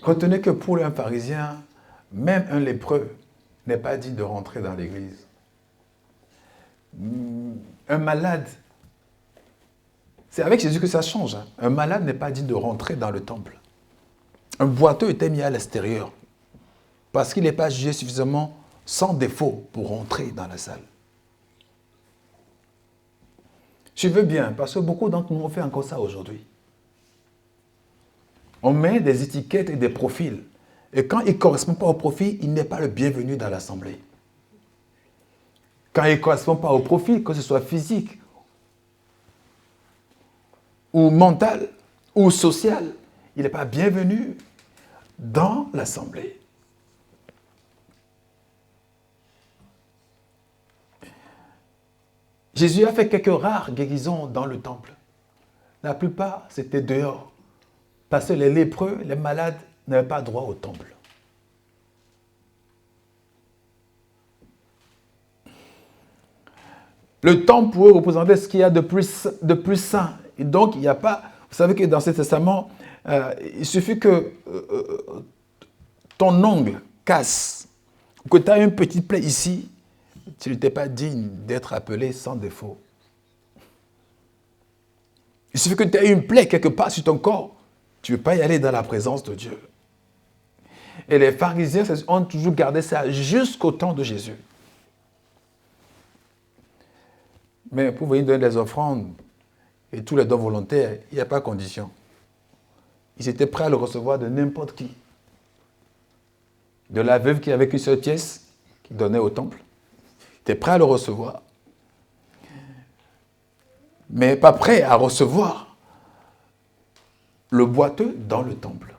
Retenez que pour un pharisien, même un lépreux n'est pas digne de rentrer dans l'église. Un malade, c'est avec Jésus que ça change. Hein. Un malade n'est pas digne de rentrer dans le temple. Un boiteux était mis à l'extérieur parce qu'il n'est pas jugé suffisamment sans défaut pour rentrer dans la salle. Je veux bien, parce que beaucoup d'entre nous ont fait encore ça aujourd'hui. On met des étiquettes et des profils. Et quand il ne correspond pas au profil, il n'est pas le bienvenu dans l'assemblée. Quand il ne correspond pas au profil, que ce soit physique, ou mental, ou social, il n'est pas bienvenu dans l'assemblée. Jésus a fait quelques rares guérisons dans le temple. La plupart, c'était dehors. Parce que les lépreux, les malades, n'avaient pas droit au temple. Le temple pouvait représenter ce qu'il y a de plus saint. Et donc, il n'y a pas... Vous savez que dans ce testament, il suffit que ton ongle casse, que tu as une petite plaie ici, tu n'étais pas digne d'être appelé sans défaut. Il suffit que tu aies une plaie quelque part sur ton corps, tu ne peux pas y aller dans la présence de Dieu. Et les pharisiens ont toujours gardé ça jusqu'au temps de Jésus. Mais pour venir donner les offrandes et tous les dons volontaires, il n'y a pas de condition. Ils étaient prêts à le recevoir de n'importe qui. De la veuve qui avait qu'une seule pièce, qui donnait au temple. Ils étaient prêts à le recevoir. Mais pas prêts à recevoir le boiteux dans le temple.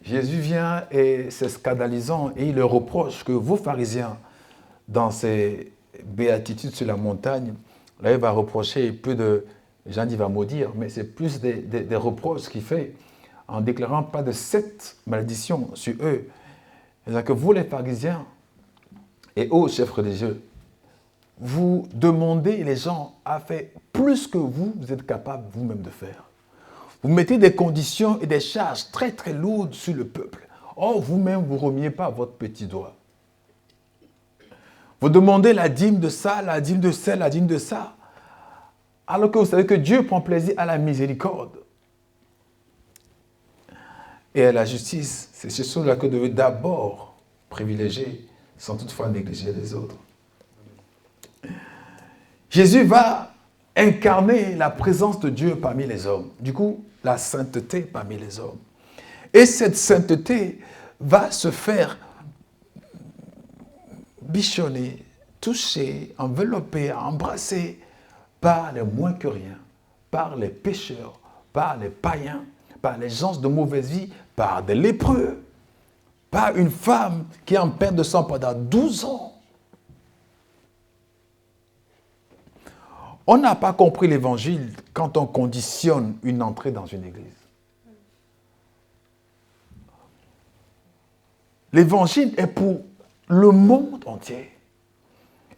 Jésus vient et c'est scandalisant et il leur reproche que vous, pharisiens, dans ces béatitudes sur la montagne, là il va reprocher peu de... Les gens disent il va maudire, mais c'est plus des reproches qu'il fait en déclarant pas de cette malédiction sur eux. C'est-à-dire que vous, les pharisiens et aux chefs religieux, vous demandez les gens à faire plus que vous êtes capables vous-même de faire. Vous mettez des conditions et des charges très très lourdes sur le peuple. Or, vous-même, vous ne remuez pas votre petit doigt. Vous demandez la dîme de ça, la dîme de ça, la dîme de ça. Alors que vous savez que Dieu prend plaisir à la miséricorde. Et à la justice, c'est ce choses-là que vous devez d'abord privilégier, sans toutefois négliger les autres. Jésus va incarner la présence de Dieu parmi les hommes. Du coup, la sainteté parmi les hommes. Et cette sainteté va se faire bichonner, toucher, envelopper, embrasser par les moins que rien, par les pécheurs, par les païens, par les gens de mauvaise vie, par des lépreux, par une femme qui est en perte de sang pendant 12 ans. On n'a pas compris l'évangile quand on conditionne une entrée dans une église. L'évangile est pour le monde entier.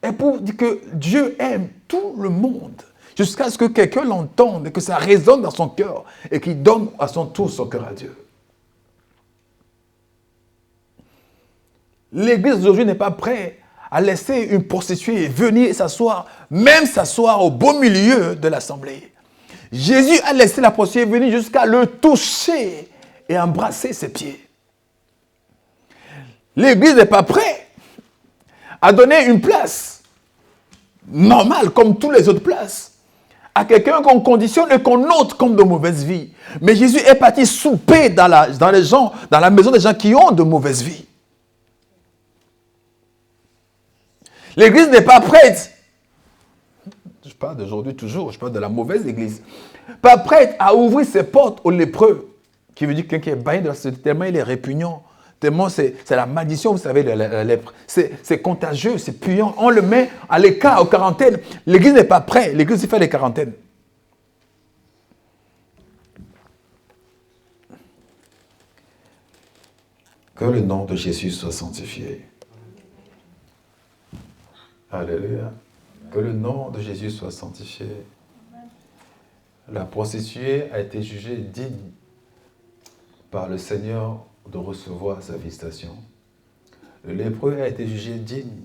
Et pour dire que Dieu aime tout le monde, jusqu'à ce que quelqu'un l'entende et que ça résonne dans son cœur et qu'il donne à son tour son cœur à Dieu. L'église d'aujourd'hui n'est pas prête à laisser une prostituée venir s'asseoir, même s'asseoir au beau milieu de l'assemblée. Jésus a laissé la prostituée venir jusqu'à le toucher et embrasser ses pieds. L'église n'est pas prête à donner une place normale, comme toutes les autres places, à quelqu'un qu'on conditionne et qu'on note comme de mauvaise vie. Mais Jésus est parti souper dans la maison des gens qui ont de mauvaise vie. L'église n'est pas prête, je parle d'aujourd'hui toujours, je parle de la mauvaise église, pas prête à ouvrir ses portes aux lépreux, qui veut dire quelqu'un qui est banni de la société, tellement il est répugnant, tellement c'est la malédiction, vous savez, la lèpre. C'est contagieux, c'est puant, on le met à l'écart, aux quarantaines. L'église n'est pas prête, l'église fait les quarantaines. Que le nom de Jésus soit sanctifié. Alléluia. Que le nom de Jésus soit sanctifié. La prostituée a été jugée digne par le Seigneur de recevoir sa visitation. Le lépreux a été jugé digne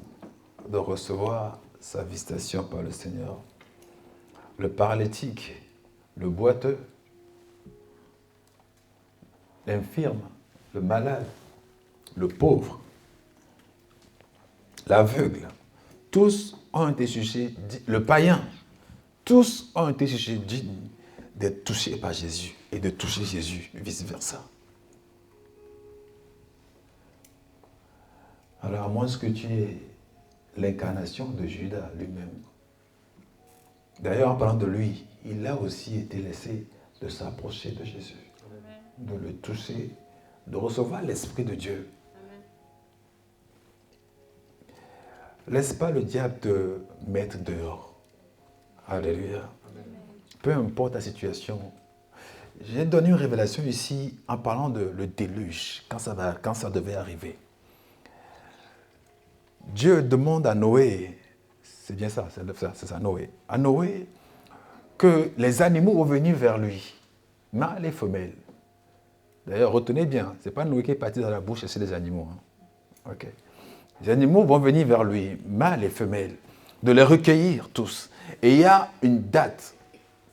de recevoir sa visitation par le Seigneur. Le paralytique, le boiteux, l'infirme, le malade, le pauvre, l'aveugle, tous ont été jugés, le païen, tous ont été jugés dignes d'être touchés par Jésus et de toucher Jésus, vice-versa. Alors, à moins que tu aies l'incarnation de Judas lui-même. D'ailleurs, en parlant de lui, il a aussi été laissé de s'approcher de Jésus, de le toucher, de recevoir l'Esprit de Dieu. Laisse pas le diable te mettre dehors. Alléluia. Peu importe la situation. J'ai donné une révélation ici en parlant de le déluge, quand ça devait arriver. Dieu demande à Noé, c'est bien ça, c'est ça, Noé, à Noé, que les animaux vont venir vers lui, mâles et femelles. D'ailleurs, retenez bien, ce n'est pas Noé qui est parti dans la bouche chercher les animaux. Hein. Okay. Les animaux vont venir vers lui, mâles et femelles, de les recueillir tous. Et il y a une date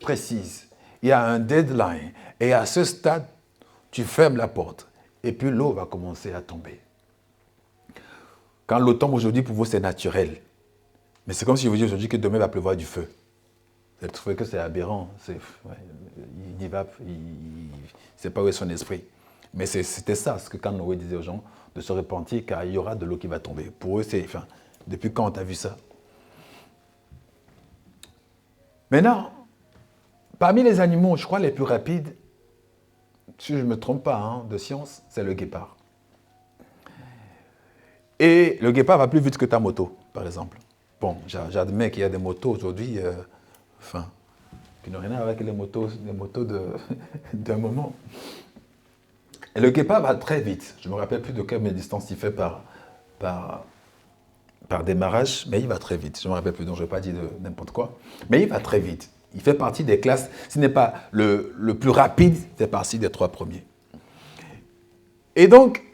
précise, il y a un deadline, et à ce stade, tu fermes la porte, et puis l'eau va commencer à tomber. Quand l'eau tombe aujourd'hui, pour vous, c'est naturel. Mais c'est comme si je vous dis aujourd'hui que demain va pleuvoir du feu. Vous trouvez que c'est aberrant. Il n'y va, il ne sait pas où est son esprit. Mais c'était ça, ce que quand Noé disait aux gens, de se repentir, car il y aura de l'eau qui va tomber. Pour eux, c'est... Enfin, depuis quand tu as vu ça? Maintenant, parmi les animaux, je crois les plus rapides, si je ne me trompe pas, hein, de science, c'est le guépard. Et le guépard va plus vite que ta moto, par exemple. Bon, j'admets qu'il y a des motos aujourd'hui, qui n'ont rien à voir avec les motos d'un moment. Et le guépard va très vite. Je ne me rappelle plus de quelle distance il fait par démarrage, mais il va très vite. Je ne me rappelle plus, donc je ne vais pas dire n'importe quoi. Mais il va très vite. Il fait partie des classes, ce n'est pas le plus rapide, il fait partie des 3 premiers. Et donc,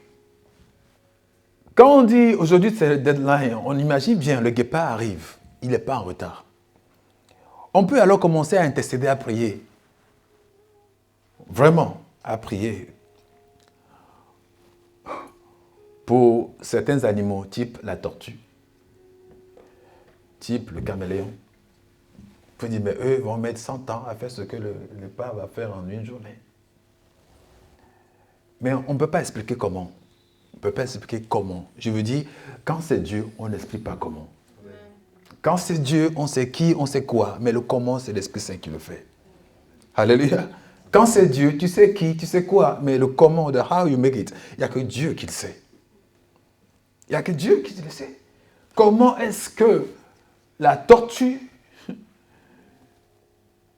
quand on dit aujourd'hui c'est le deadline, on imagine bien, le guépard arrive, il n'est pas en retard. On peut alors commencer à intercéder, à prier. Vraiment, à prier. Pour certains animaux, type la tortue, type le caméléon. On peut dire, mais eux vont mettre 100 ans à faire ce que le léopard va faire en une journée. Mais on ne peut pas expliquer comment. On ne peut pas expliquer comment. Je veux dire, quand c'est Dieu, on n'explique pas comment. Quand c'est Dieu, on sait qui, on sait quoi. Mais le comment, c'est l'Esprit Saint qui le fait. Alléluia. Quand c'est Dieu, tu sais qui, tu sais quoi. Mais le comment, de how you make it, il n'y a que Dieu qui le sait. Il n'y a que Dieu qui le sait. Comment est-ce que la tortue,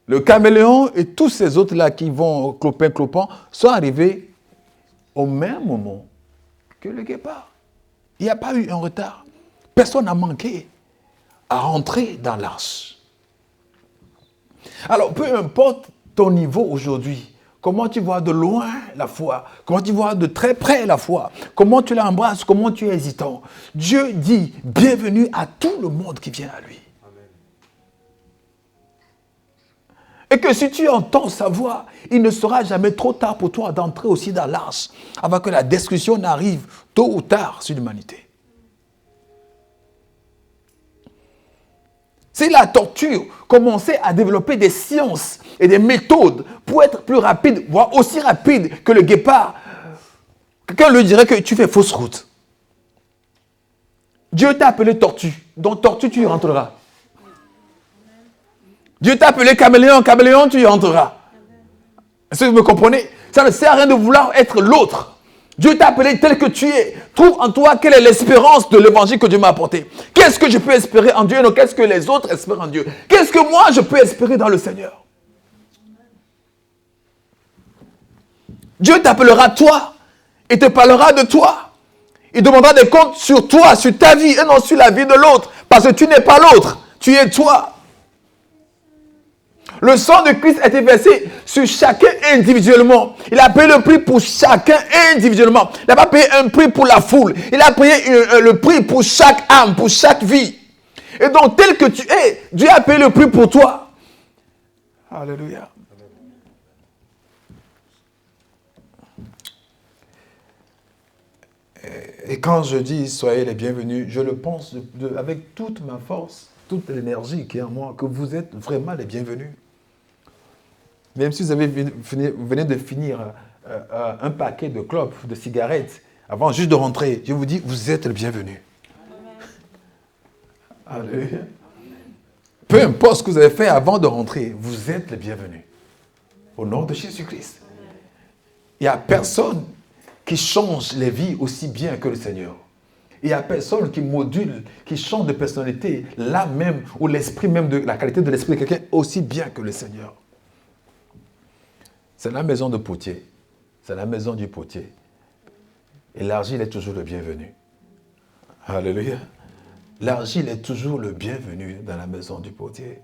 le caméléon et tous ces autres-là qui vont clopin-clopant sont arrivés au même moment que le guépard? Il n'y a pas eu un retard. Personne n'a manqué à rentrer dans l'arche. Alors, peu importe ton niveau aujourd'hui, comment tu vois de loin la foi, comment tu vois de très près la foi, comment tu l'embrasses, comment tu es hésitant. Dieu dit bienvenue à tout le monde qui vient à lui. Et que si tu entends sa voix, il ne sera jamais trop tard pour toi d'entrer aussi dans l'arche, avant que la destruction n'arrive tôt ou tard sur l'humanité. Si la tortue commençait à développer des sciences et des méthodes pour être plus rapide, voire aussi rapide que le guépard, quelqu'un lui dirait que tu fais fausse route. Dieu t'a appelé tortue, donc tortue tu y rentreras. Dieu t'a appelé caméléon, caméléon, tu y entreras. Est-ce que vous me comprenez? Ça ne sert à rien de vouloir être l'autre. Dieu t'a appelé tel que tu es. Trouve en toi quelle est l'espérance de l'évangile que Dieu m'a apporté. Qu'est-ce que je peux espérer en Dieu? Non, qu'est-ce que les autres espèrent en Dieu? Qu'est-ce que moi je peux espérer dans le Seigneur? Dieu t'appellera toi et te parlera de toi. Il demandera des comptes sur toi, sur ta vie et non sur la vie de l'autre. Parce que tu n'es pas l'autre, tu es toi. Le sang de Christ a été versé sur chacun individuellement. Il a payé le prix pour chacun individuellement. Il n'a pas payé un prix pour la foule. Il a payé le prix pour chaque âme, pour chaque vie. Et donc, tel que tu es, Dieu a payé le prix pour toi. Alléluia. Et quand je dis soyez les bienvenus, je le pense avec toute ma force, toute l'énergie qui est en moi, que vous êtes vraiment les bienvenus. Même si vous venez de finir un paquet de clopes, de cigarettes, avant juste de rentrer, je vous dis, vous êtes les bienvenus. Alléluia. Peu importe ce que vous avez fait avant de rentrer, vous êtes les bienvenus. Au nom de Jésus-Christ. Il n'y a personne qui change les vies aussi bien que le Seigneur. Il n'y a personne qui module, qui change de personnalité, l'âme même, ou l'esprit même, la qualité de l'esprit de quelqu'un aussi bien que le Seigneur. C'est la maison de potier. C'est la maison du potier. Et l'argile est toujours le bienvenu. Alléluia. L'argile est toujours le bienvenu dans la maison du potier.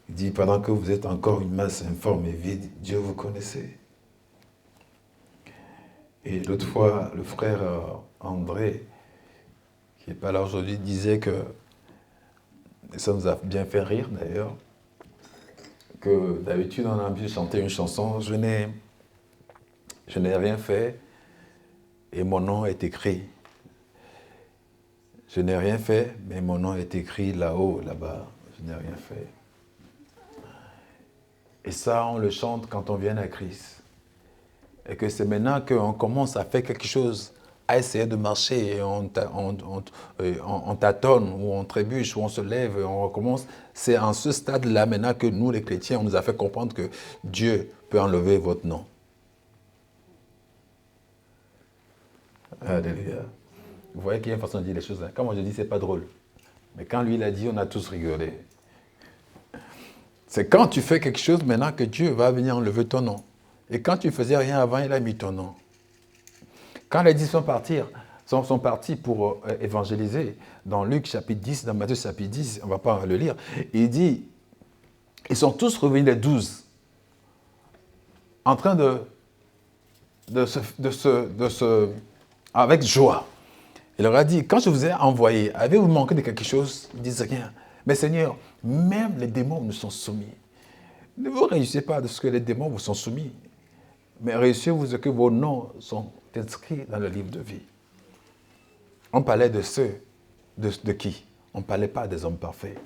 Il dit, pendant que vous êtes encore une masse informe et vide, Dieu vous connaissait. Et l'autre fois, le frère André, qui n'est pas là aujourd'hui, disait que, et ça nous a bien fait rire d'ailleurs, que d'habitude on a envie de chanter une chanson, je n'ai rien fait et mon nom est écrit. Je n'ai rien fait, mais mon nom est écrit là-haut, là-bas. Je n'ai rien fait. Et ça, on le chante quand on vient à Christ. Et que c'est maintenant qu'on commence à faire quelque chose, à essayer de marcher, et on tâtonne, ou on trébuche, ou on se lève, et on recommence. C'est en ce stade-là maintenant que nous, les chrétiens, on nous a fait comprendre que Dieu peut enlever votre nom. Alléluia. Vous voyez qu'il y a une façon de dire les choses là. Quand moi je dis, c'est pas drôle. Mais quand lui l'a dit, on a tous rigolé. C'est quand tu fais quelque chose maintenant que Dieu va venir enlever ton nom. Et quand tu ne faisais rien avant, il a mis ton nom. Quand les 10 sont partis pour évangéliser, dans Luc chapitre 10, dans Matthieu chapitre 10, on ne va pas le lire, il dit, ils sont tous revenus les 12, en train avec joie. Il leur a dit, quand je vous ai envoyé, avez-vous manqué de quelque chose? Ils disent rien. Mais Seigneur, même les démons nous sont soumis. Ne vous réjouissez pas de ce que les démons vous sont soumis, mais réjouissez-vous de ce que vos noms sont inscrits dans le livre de vie. On parlait de ceux, de qui? On ne parlait pas des hommes parfaits.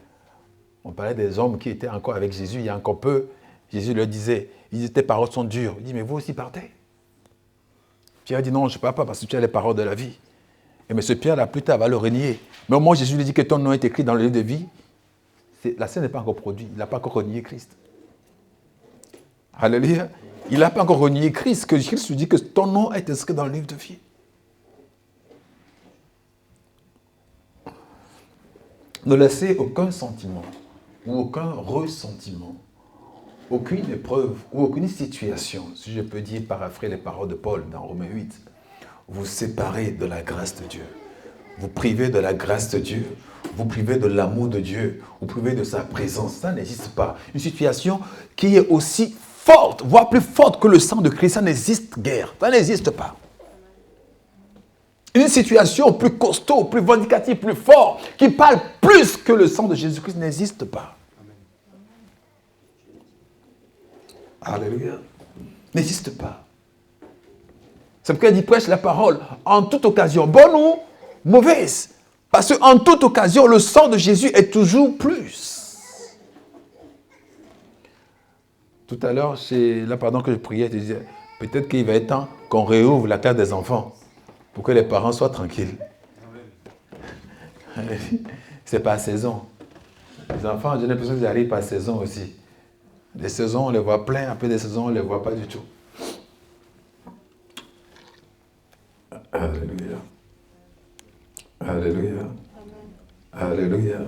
On parlait des hommes qui étaient encore avec Jésus il y a encore peu. Jésus leur disait, tes paroles sont dures. Il dit, mais vous aussi partez. Pierre dit, non, je ne pars pas parce que tu as les paroles de la vie. Et M. Pierre, là, plus tard, va le renier. Mais au moins, Jésus lui dit que ton nom est écrit dans le livre de vie. La scène n'est pas encore produite. Il n'a pas encore renié Christ. Alléluia. Il n'a pas encore renié Christ, que Christ lui dit que ton nom est inscrit dans le livre de vie. Ne laissez aucun sentiment ou aucun ressentiment, aucune épreuve ou aucune situation, si je peux dire, paraphrer les paroles de Paul dans Romains 8, vous séparer de la grâce de Dieu. Vous privez de la grâce de Dieu, vous privez de l'amour de Dieu, vous privez de sa présence. Ça n'existe pas. Une situation qui est aussi forte, voire plus forte que le sang de Christ, ça n'existe guère. Ça n'existe pas. Une situation plus costaud, plus vindicative, plus forte, qui parle plus que le sang de Jésus-Christ n'existe pas. Alléluia. N'existe pas. C'est pourquoi il dit prêche la parole en toute occasion, bonne ou mauvaise. Parce qu'en toute occasion, le sang de Jésus est toujours plus. Tout à l'heure, c'est là pendant que je priais, je disais, peut-être qu'il va être temps qu'on réouvre la classe des enfants pour que les parents soient tranquilles. C'est pas saison. Les enfants, j'ai l'impression qu'ils arrivent par saison aussi. Des saisons, on les voit plein, après des saisons, on ne les voit pas du tout. Alléluia. Alléluia. Alléluia.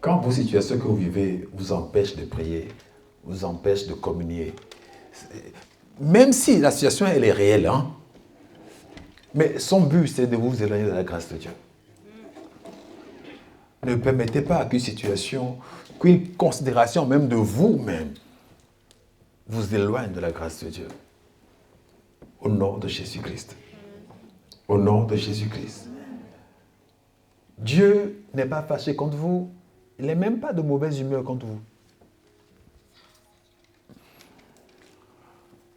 Quand vos situations que vous vivez vous empêchent de prier, vous empêchent de communier, même si la situation elle est réelle, hein, mais son but c'est de vous éloigner de la grâce de Dieu. Ne permettez pas qu'une situation, qu'une considération même de vous-même vous éloigne de la grâce de Dieu. Au nom de Jésus-Christ. Au nom de Jésus-Christ. Dieu n'est pas fâché contre vous. Il n'est même pas de mauvaise humeur contre vous.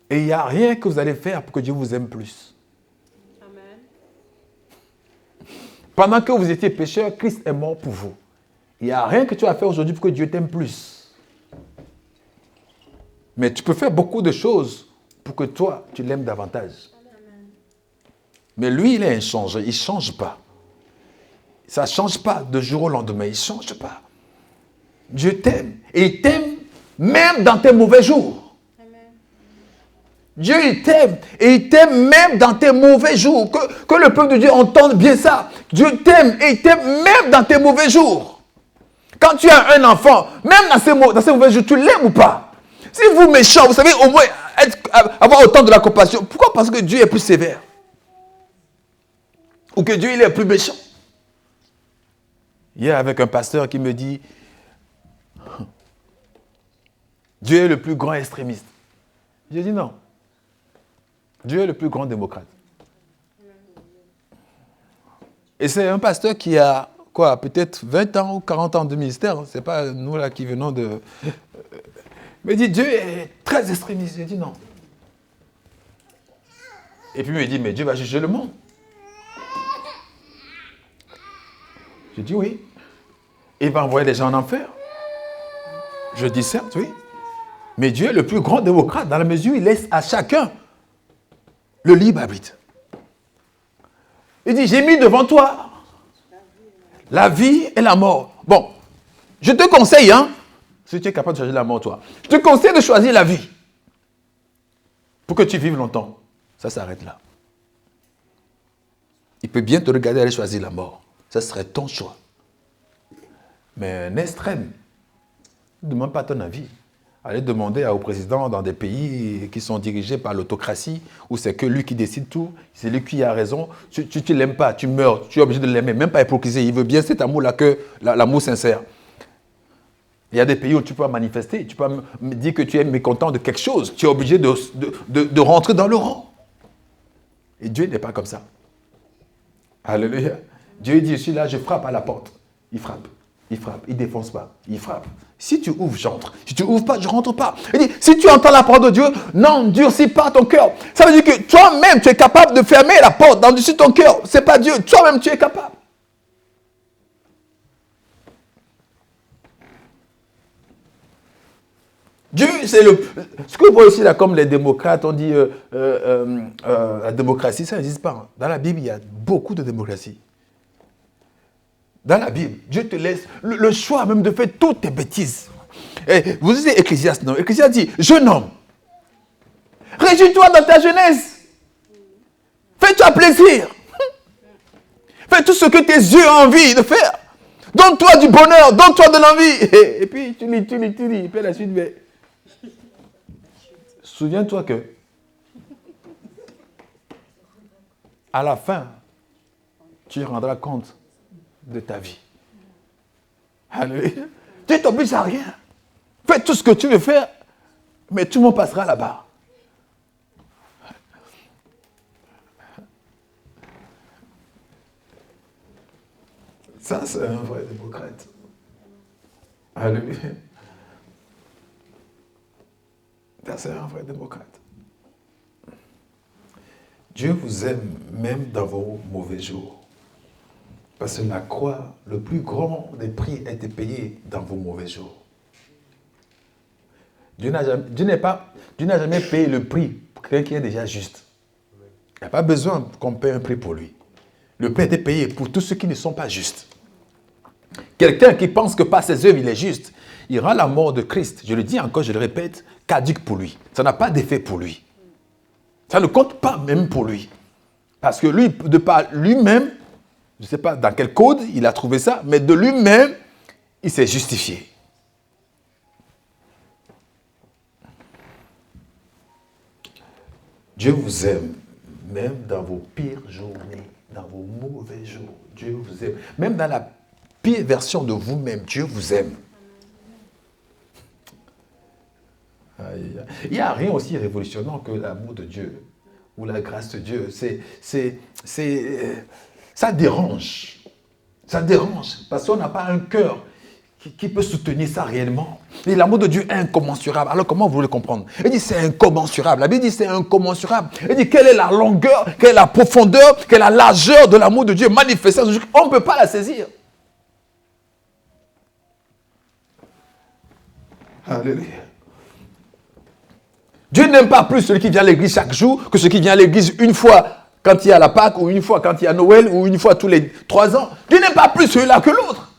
Et il n'y a rien que vous allez faire pour que Dieu vous aime plus. Amen. Pendant que vous étiez pécheur, Christ est mort pour vous. Il n'y a rien que tu vas faire aujourd'hui pour que Dieu t'aime plus. Mais tu peux faire beaucoup de choses pour que toi, tu l'aimes davantage. Amen. Mais lui, il est inchangé. Il ne change pas. Ça ne change pas de jour au lendemain. Il ne change pas. Dieu t'aime. Et il t'aime même dans tes mauvais jours. Amen. Dieu, il t'aime. Et il t'aime même dans tes mauvais jours. Que le peuple de Dieu entende bien ça. Dieu t'aime et il t'aime même dans tes mauvais jours. Quand tu as un enfant, même dans ces mauvais jours, tu l'aimes ou pas? Si vous méchant, vous savez au moins avoir autant de la compassion. Pourquoi? Parce que Dieu est plus sévère. Ou que Dieu il est plus méchant. Hier, avec un pasteur qui me dit, Dieu est le plus grand extrémiste. J'ai dit non. Dieu est le plus grand démocrate. Et c'est un pasteur qui a, quoi, peut-être 20 ans ou 40 ans de ministère. Ce n'est pas nous là qui venons de... Il me dit, Dieu est très extrémiste. J'ai dit non. Et puis il me dit, mais Dieu va juger le monde. J'ai dit oui. Il va envoyer des gens en enfer. Je dis certes, oui. Mais Dieu est le plus grand démocrate dans la mesure où il laisse à chacun le libre arbitre. Il dit, j'ai mis devant toi la vie et la mort. Bon, je te conseille, hein, si tu es capable de choisir la mort, toi, je te conseille de choisir la vie pour que tu vives longtemps. Ça s'arrête là. Il peut bien te regarder aller choisir la mort. Ça serait ton choix. Mais un extrême, ne demande pas ton avis. Allez demander au président dans des pays qui sont dirigés par l'autocratie, où c'est que lui qui décide tout, c'est lui qui a raison. Tu ne l'aimes pas, tu meurs, tu es obligé de l'aimer. Même pas hypocrisie, il veut bien cet amour-là que l'amour sincère. Il y a des pays où tu peux manifester, tu peux me dire que tu es mécontent de quelque chose. Tu es obligé de rentrer dans le rang. Et Dieu n'est pas comme ça. Alléluia. Dieu dit, je suis là, je frappe à la porte. Il frappe. Il frappe, il ne défonce pas, il frappe. Si tu ouvres, j'entre. Si tu ouvres pas, je ne rentre pas. Il dit, si tu entends la parole de Dieu, n'endurcis pas ton cœur. Ça veut dire que toi-même, tu es capable de fermer la porte d'endurcir ton cœur. Ce n'est pas Dieu, toi-même, tu es capable. Dieu, c'est ce que vous voyez ici, là, comme les démocrates, on dit la démocratie, ça n'existe pas. Dans la Bible, il y a beaucoup de démocratie. Dans la Bible, Dieu te laisse le choix même de faire toutes tes bêtises. Et vous lisez Ecclésiaste, non? Ecclésiaste dit, jeune homme, réjouis-toi dans ta jeunesse. Fais-toi plaisir. Fais tout ce que tes yeux ont envie de faire. Donne-toi du bonheur, donne-toi de l'envie. Et puis tu lis. Et puis la suite, mais... Souviens-toi que à la fin, tu rendras compte de ta vie. Alléluia. Tu t'obliges à rien. Fais tout ce que tu veux faire, mais tout le monde passera là-bas. Ça, c'est un vrai démocrate. Alléluia. Ça, c'est un vrai démocrate. Dieu vous aime même dans vos mauvais jours. Parce que la croix, le plus grand des prix a été payé dans vos mauvais jours. Dieu n'a jamais payé le prix pour quelqu'un qui est déjà juste. Il n'y a pas besoin qu'on paye un prix pour lui. Le prix a été payé pour tous ceux qui ne sont pas justes. Quelqu'un qui pense que par ses œuvres il est juste, il rend la mort de Christ, je le dis encore, je le répète, caduque pour lui. Ça n'a pas d'effet pour lui. Ça ne compte pas même pour lui. Parce que lui, de par lui-même, je ne sais pas dans quel code il a trouvé ça, mais de lui-même, il s'est justifié. Dieu vous aime, même dans vos pires journées, dans vos mauvais jours. Dieu vous aime. Même dans la pire version de vous-même. Dieu vous aime. Il n'y a rien aussi révolutionnant que l'amour de Dieu ou la grâce de Dieu. Ça dérange. Ça dérange parce qu'on n'a pas un cœur qui peut soutenir ça réellement. Et l'amour de Dieu est incommensurable. Alors comment vous voulez comprendre? Il dit c'est incommensurable. La Bible dit c'est incommensurable. Il dit quelle est la longueur, quelle est la profondeur, quelle est la largeur de l'amour de Dieu manifesté. On ne peut pas la saisir. Alléluia. Dieu n'aime pas plus celui qui vient à l'église chaque jour que celui qui vient à l'église une fois quand il y a la Pâque, ou une fois quand il y a Noël, ou une fois tous les 3 ans. Dieu n'aime pas plus celui-là que l'autre.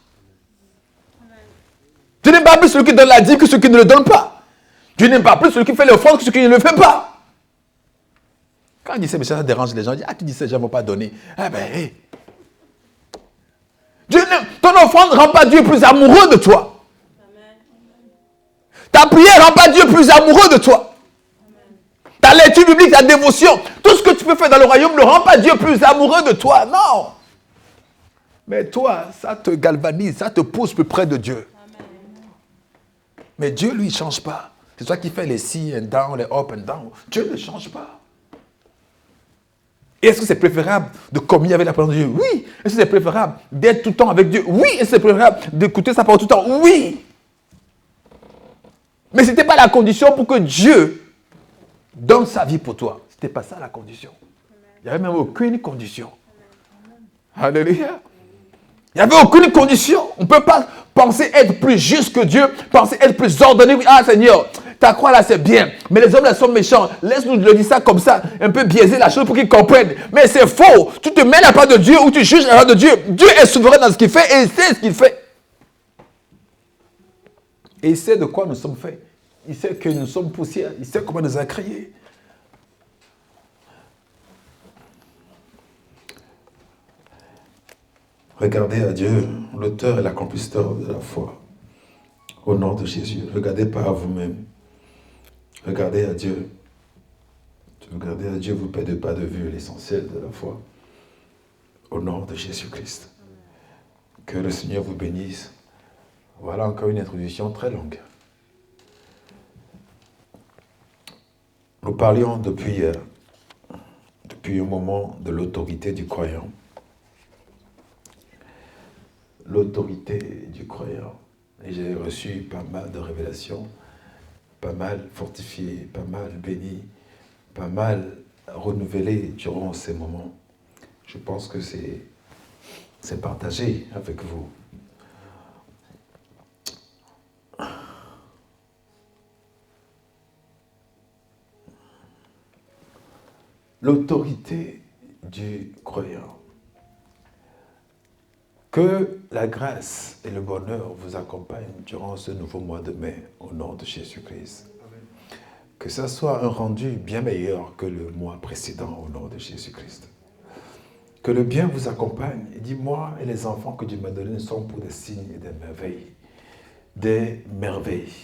Dieu n'aime pas plus celui qui donne la dîme que celui qui ne le donne pas. Dieu n'aime pas plus celui qui fait l'offrande que celui qui ne le fait pas. Quand il dit ça, mais ça dérange les gens. Il dit, tu dis ça, les gens ne vont pas donner. Eh bien, hey. Ton offrande ne rend pas Dieu plus amoureux de toi. Amen. Ta prière ne rend pas Dieu plus amoureux de toi. Amen. Ta lecture biblique, ta dévotion, tout ce que tu peux faire dans le royaume ne rend pas Dieu plus amoureux de toi. Non. Mais toi, ça te galvanise, ça te pousse plus près de Dieu. Mais Dieu, lui, il ne change pas. C'est toi qui fais les si and down, les up and down. Dieu ne change pas. Est-ce que c'est préférable de communier avec la parole de Dieu? Oui. Est-ce que c'est préférable d'être tout le temps avec Dieu? Oui. Est-ce que c'est préférable d'écouter sa parole tout le temps? Oui. Mais ce n'était pas la condition pour que Dieu donne sa vie pour toi. Ce n'était pas ça la condition. Il n'y avait même aucune condition. Alléluia. Il n'y avait aucune condition. On ne peut pas penser être plus juste que Dieu, penser être plus ordonné. Ah Seigneur, ta croix là c'est bien, mais les hommes là sont méchants. Laisse-nous le dire ça comme ça, un peu biaiser la chose pour qu'ils comprennent. Mais c'est faux. Tu te mets à la part de Dieu ou tu juges à la part de Dieu. Dieu est souverain dans ce qu'il fait et il sait ce qu'il fait. Et il sait de quoi nous sommes faits. Il sait que nous sommes poussière. Il sait comment il nous a créés. Regardez à Dieu, l'auteur et l'accomplisseur de la foi. Au nom de Jésus. Regardez pas à vous-même. Regardez à Dieu. Regardez à Dieu, vous ne perdez pas de vue l'essentiel de la foi. Au nom de Jésus-Christ. Que le Seigneur vous bénisse. Voilà encore une introduction très longue. Nous parlions depuis un moment de l'autorité du croyant. L'autorité du croyant. Et j'ai reçu pas mal de révélations, pas mal fortifiées, pas mal bénies, pas mal renouvelées durant ces moments. Je pense que c'est partagé avec vous. L'autorité du croyant. Que la grâce et le bonheur vous accompagnent durant ce nouveau mois de mai, au nom de Jésus-Christ. Que ce soit un rendu bien meilleur que le mois précédent, au nom de Jésus-Christ. Que le bien vous accompagne. Il dit, moi et les enfants que Dieu m'a donnés ne sont pour des signes et des merveilles. Des merveilles.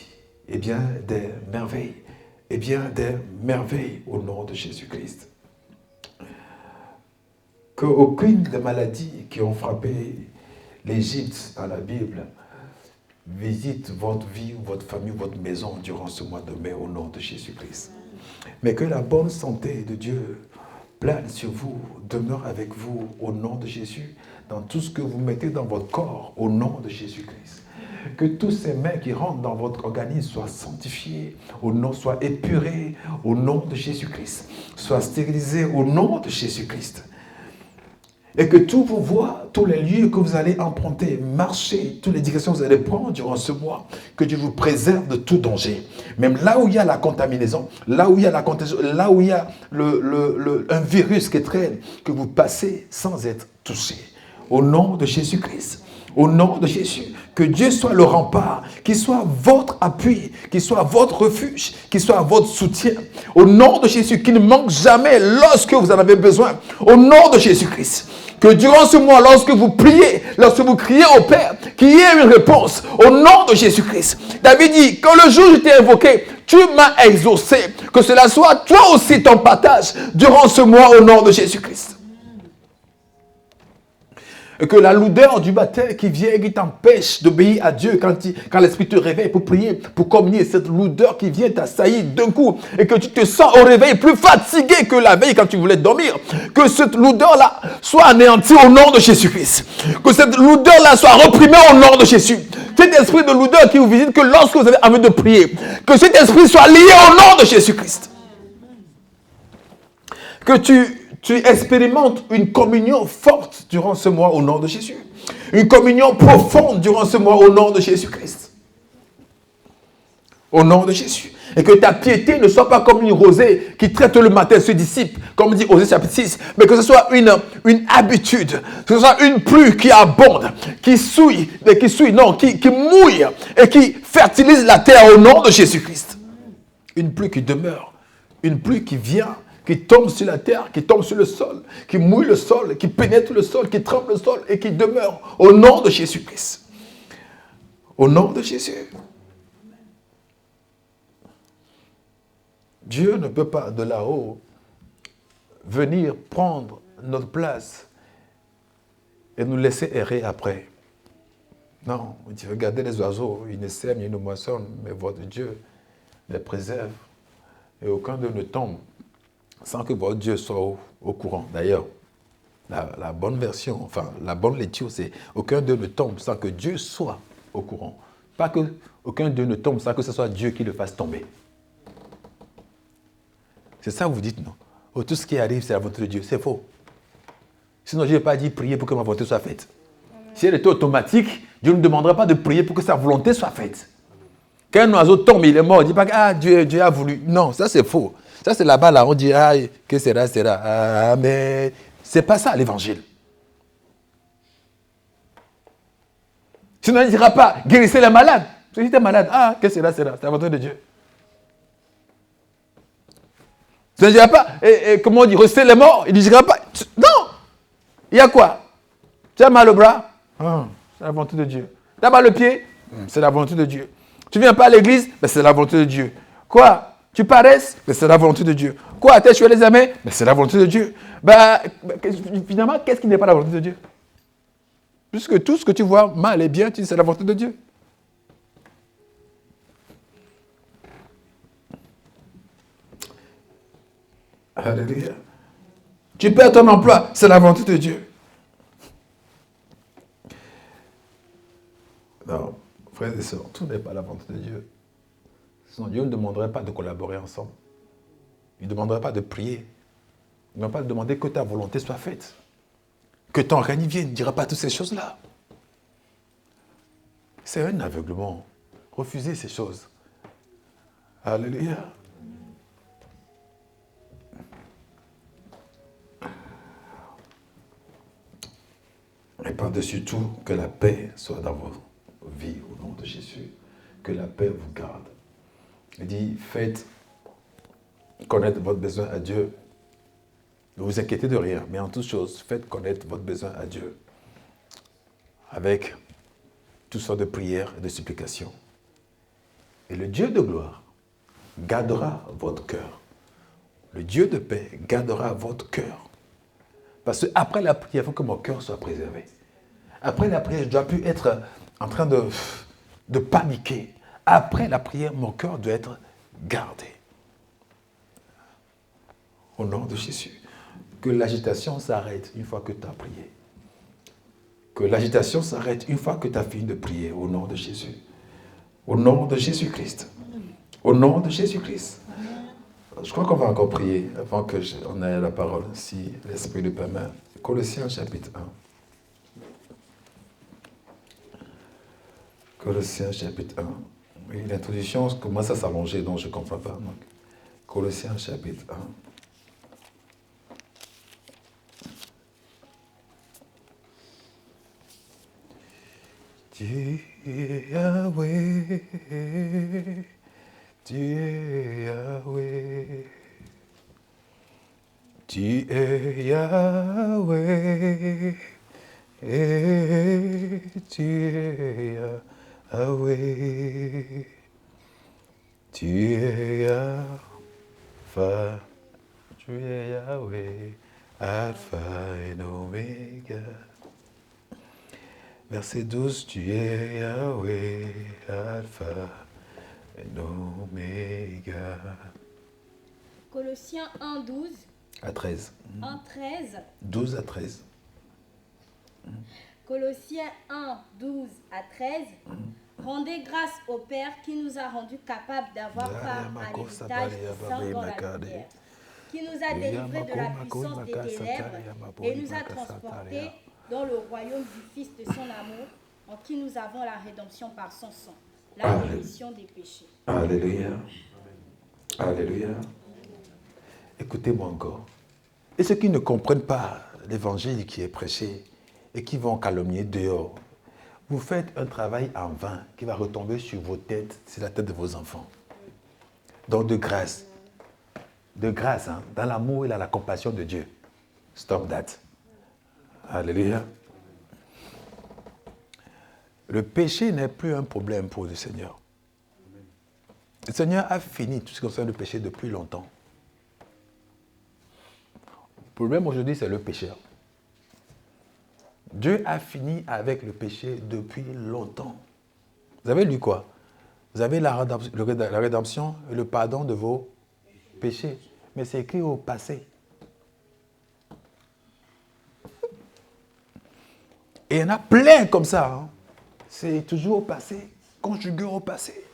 Eh bien, des merveilles. Eh bien, des merveilles, au nom de Jésus-Christ. Qu'aucune des maladies qui ont frappé l'Égypte dans la Bible visite votre vie, votre famille, votre maison durant ce mois de mai au nom de Jésus-Christ. Mais que la bonne santé de Dieu plane sur vous, demeure avec vous au nom de Jésus, dans tout ce que vous mettez dans votre corps au nom de Jésus-Christ. Que tous ces mains qui rentrent dans votre organisme soient sanctifiés, soient épurés au nom de Jésus-Christ, soient stérilisés au nom de Jésus-Christ. Et que tous vos voies, tous les lieux que vous allez emprunter, marcher, toutes les directions que vous allez prendre durant ce mois, que Dieu vous préserve de tout danger. Même là où il y a la contaminaison, là où il y a là où il y a un virus qui traîne, que vous passez sans être touché. Au nom de Jésus-Christ. Au nom de Jésus, que Dieu soit le rempart, qu'il soit votre appui, qu'il soit votre refuge, qu'il soit votre soutien. Au nom de Jésus, qu'il ne manque jamais lorsque vous en avez besoin. Au nom de Jésus-Christ. Que durant ce mois, lorsque vous priez, lorsque vous criez au Père, qu'il y ait une réponse. Au nom de Jésus-Christ. David dit, quand le jour où je t'ai invoqué, tu m'as exaucé. Que cela soit toi aussi ton partage durant ce mois au nom de Jésus-Christ. Et que la lourdeur du matin qui vient et qui t'empêche d'obéir à Dieu quand l'Esprit te réveille pour prier, pour communier, cette lourdeur qui vient t'assaillir d'un coup et que tu te sens au réveil plus fatigué que la veille quand tu voulais dormir, que cette lourdeur-là soit anéantie au nom de Jésus-Christ. Que cette lourdeur-là soit reprimée au nom de Jésus. Cet esprit de lourdeur qui vous visite que lorsque vous avez envie de prier, que cet esprit soit lié au nom de Jésus-Christ. Que tu expérimentes une communion forte durant ce mois au nom de Jésus. Une communion profonde durant ce mois au nom de Jésus-Christ. Au nom de Jésus. Et que ta piété ne soit pas comme une rosée qui traite le matin se dissipe, comme dit Osée chapitre 6, mais que ce soit une habitude, que ce soit une pluie qui abonde, qui mouille et qui fertilise la terre au nom de Jésus-Christ. Une pluie qui demeure, une pluie qui vient, qui tombe sur la terre, qui tombe sur le sol, qui mouille le sol, qui pénètre le sol, qui trempe le sol et qui demeure au nom de Jésus-Christ. Au nom de Jésus. Dieu ne peut pas de là-haut venir prendre notre place et nous laisser errer après. Non, regardez les oiseaux, ils ne sèment, ils ne moissonnent, mais votre Dieu les préserve et aucun d'eux ne tombe sans que votre Dieu soit au courant. D'ailleurs, la bonne version, enfin la bonne lecture, c'est aucun d'eux ne tombe sans que Dieu soit au courant. Pas que aucun d'eux ne tombe sans que ce soit Dieu qui le fasse tomber. C'est ça que vous dites, non? Oh, tout ce qui arrive, c'est la volonté de Dieu. C'est faux. Sinon, je n'ai pas dit prier pour que ma volonté soit faite. Si elle était automatique, Dieu ne demanderait pas de prier pour que sa volonté soit faite. Quand un oiseau tombe, il est mort, on ne dit pas que Dieu a voulu. Non, ça c'est faux. Ça c'est là-bas, là, on dit, que sera. Ah, mais ce n'est pas ça l'évangile. Sinon, il ne dira pas, guérissez les malades. Si tu es malade, que sera. C'est la volonté de Dieu. Ça ne dira pas, comment on dit, restez les morts. Il ne dira pas, non. Il y a quoi? Tu as mal au bras? C'est la volonté de Dieu. Tu as mal au pied? C'est la volonté de Dieu. Tu ne viens pas à l'église? C'est la volonté de Dieu. Quoi? Tu paresses? C'est la volonté de Dieu. Quoi? Tu as échoué les examens? C'est la volonté de Dieu. Finalement, qu'est-ce qui n'est pas la volonté de Dieu? Puisque tout ce que tu vois mal et bien, c'est la volonté de Dieu. Alléluia. Tu perds ton emploi, c'est la volonté de Dieu. Non, frères et sœurs, tout n'est pas la volonté de Dieu. Sinon, Dieu ne demanderait pas de collaborer ensemble. Il ne demanderait pas de prier. Il ne va pas demander que ta volonté soit faite. Que ton règne vienne. Il ne dira pas toutes ces choses-là. C'est un aveuglement. Refusez ces choses. Alléluia. Et par-dessus tout, que la paix soit dans vos vies au nom de Jésus. Que la paix vous garde. Il dit, faites connaître votre besoin à Dieu. Ne vous inquiétez de rien, mais en toute chose, faites connaître votre besoin à Dieu. Avec toutes sortes de prières et de supplications. Et le Dieu de gloire gardera votre cœur. Le Dieu de paix gardera votre cœur. Parce qu'après la prière, il faut que mon cœur soit préservé. Après la prière, je ne dois plus être en train de paniquer. Après la prière, mon cœur doit être gardé. Au nom de Jésus. Que l'agitation s'arrête une fois que tu as prié. Que l'agitation s'arrête une fois que tu as fini de prier. Au nom de Jésus. Au nom de Jésus-Christ. Au nom de Jésus-Christ. Je crois qu'on va encore prier avant qu'on ait la parole, si l'Esprit le permet. Colossiens chapitre 1. Colossiens chapitre 1. Oui, l'introduction commence à s'allonger, donc je ne comprends pas. Donc, Colossiens chapitre 1. Dieu Yahweh, Dieu Yahweh, tu es Yahweh, et tu es Yahweh, tu es Alpha, tu es Yahweh, Alpha et Omega. Verset 12, tu es Yahweh, Alpha et Oméga. Colossiens 1, 12, À 13. 1, 13. 12 à 13. Colossiens 1, 12 à 13. Rendez grâce au Père qui nous a rendus capables d'avoir part à l'héritage des saints dans la lumière, qui nous a délivrés de la puissance des ténèbres et nous a transportés dans le royaume du Fils de son amour, en qui nous avons la rédemption par son sang, la rémission des péchés. Alléluia. Alléluia. Écoutez-moi encore. Et ceux qui ne comprennent pas l'évangile qui est prêché et qui vont calomnier dehors, vous faites un travail en vain qui va retomber sur vos têtes, sur la tête de vos enfants. Donc de grâce, hein, dans l'amour et dans la compassion de Dieu. Stop that. Alléluia. Le péché n'est plus un problème pour le Seigneur. Le Seigneur a fini tout ce qui concerne le péché depuis longtemps. Le problème aujourd'hui, c'est le pécheur. Dieu a fini avec le péché depuis longtemps. Vous avez lu quoi? Vous avez la rédemption et le pardon de vos péchés. Mais c'est écrit au passé. Et il y en a plein comme ça. Hein. C'est toujours au passé, conjugué au passé.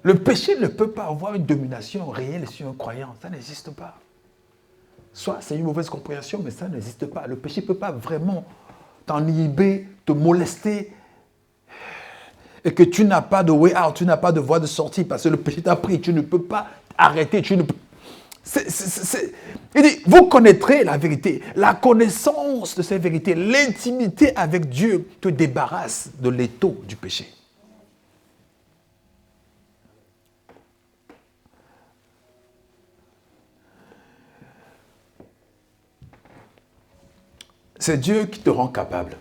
Le péché ne peut pas avoir une domination réelle sur un croyant. Ça n'existe pas. Soit c'est une mauvaise compréhension, mais ça n'existe pas. Le péché ne peut pas vraiment t'enliber, te molester, et que tu n'as pas de way out, tu n'as pas de voie de sortie, parce que le péché t'a pris. Tu ne peux pas arrêter. Il dit, vous connaîtrez la vérité. La connaissance de cette vérité, l'intimité avec Dieu te débarrasse de l'étau du péché. C'est Dieu qui te rend capable.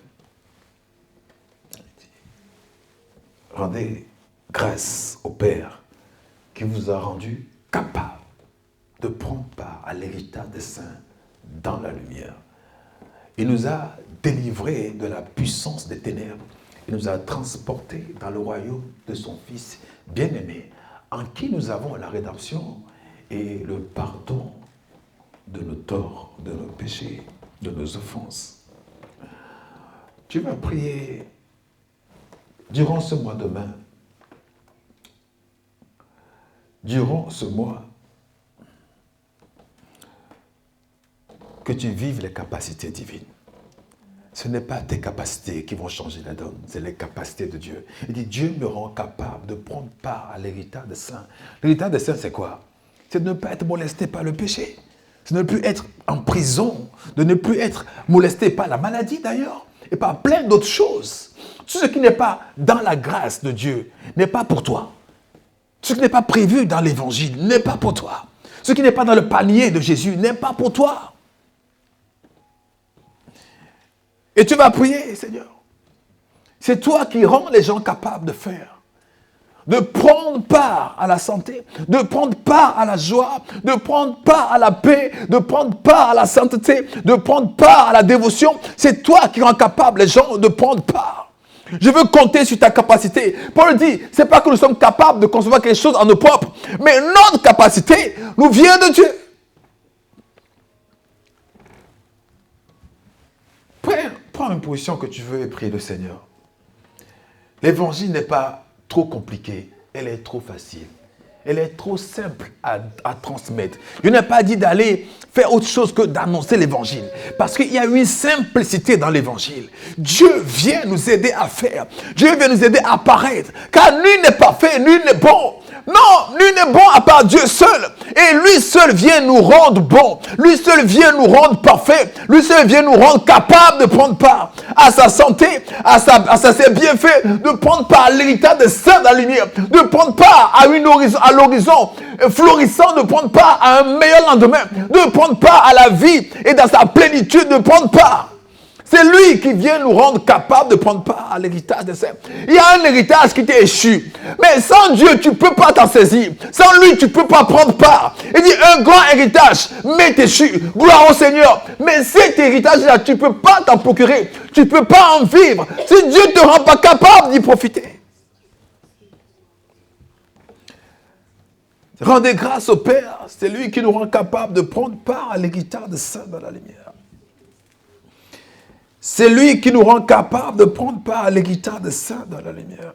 Rendez grâce au Père qui vous a rendu capable de prendre part à l'héritage des saints dans la lumière. Il nous a délivrés de la puissance des ténèbres. Il nous a transportés dans le royaume de son Fils bien-aimé, en qui nous avons la rédemption et le pardon de nos torts, de nos péchés, de nos offenses. Tu vas prier durant ce mois de mai, durant ce mois, que tu vives les capacités divines. Ce n'est pas tes capacités qui vont changer la donne, c'est les capacités de Dieu. Il dit, Dieu me rend capable de prendre part à l'héritage des saints. L'héritage des saints, c'est quoi? C'est de ne pas être molesté par le péché. C'est de ne plus être en prison, de ne plus être molesté par la maladie d'ailleurs, et par plein d'autres choses. Tout ce qui n'est pas dans la grâce de Dieu n'est pas pour toi. Ce qui n'est pas prévu dans l'évangile n'est pas pour toi. Ce qui n'est pas dans le panier de Jésus n'est pas pour toi. Et tu vas prier, Seigneur. C'est toi qui rends les gens capables de faire. De prendre part à la santé, de prendre part à la joie, de prendre part à la paix, de prendre part à la sainteté, de prendre part à la dévotion. C'est toi qui rends capable les gens de prendre part. Je veux compter sur ta capacité. Paul dit, c'est pas que nous sommes capables de concevoir quelque chose en nos propres, mais notre capacité nous vient de Dieu. Prends une position que tu veux et prie le Seigneur. L'évangile n'est pas trop compliqué, elle est trop facile. Elle est trop simple à transmettre. Je n'ai pas dit d'aller faire autre chose que d'annoncer l'évangile. Parce qu'il y a une simplicité dans l'évangile. Dieu vient nous aider à faire. Dieu vient nous aider à paraître. Car nul n'est parfait, nul n'est bon. Non, nul n'est bon à part Dieu seul. Et lui seul vient nous rendre bons. Lui seul vient nous rendre parfaits. Lui seul vient nous rendre capables de prendre part à sa santé, à ses bienfaits, de prendre part à l'héritage des saints de la lumière, de prendre part à l'horizon florissant, de prendre part à un meilleur lendemain, de prendre part à la vie et dans sa plénitude, de prendre part. C'est lui qui vient nous rendre capables de prendre part à l'héritage des saints. Il y a un héritage qui t'est échu. Mais sans Dieu, tu ne peux pas t'en saisir. Sans lui, tu ne peux pas prendre part. Il dit un grand héritage m'est échu. Gloire au Seigneur. Mais cet héritage-là, tu ne peux pas t'en procurer. Tu ne peux pas en vivre. Si Dieu ne te rend pas capable d'y profiter. Rendez grâce au Père. C'est lui qui nous rend capable de prendre part à l'héritage des saints dans la lumière. C'est lui qui nous rend capable de prendre part à l'héritage des saints dans la lumière.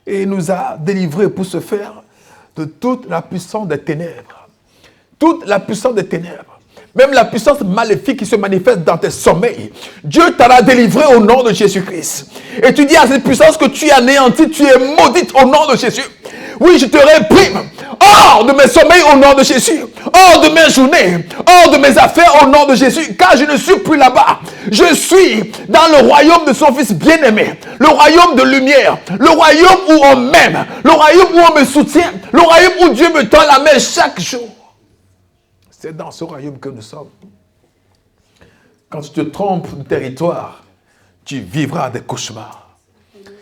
Et il nous a délivrés pour se faire de toute la puissance des ténèbres. Toute la puissance des ténèbres. Même la puissance maléfique qui se manifeste dans tes sommeils. Dieu t'en a délivré au nom de Jésus-Christ. Et tu dis à cette puissance que tu es anéantie, tu es maudite au nom de Jésus. Oui, je te réprime. Hors de mes sommeils au nom de Jésus. Hors de mes journées. Hors de mes affaires au nom de Jésus. Car je ne suis plus là-bas. Je suis dans le royaume de son Fils bien-aimé. Le royaume de lumière. Le royaume où on m'aime. Le royaume où on me soutient. Le royaume où Dieu me tend la main chaque jour. C'est dans ce royaume que nous sommes. Quand tu te trompes de territoire, tu vivras des cauchemars.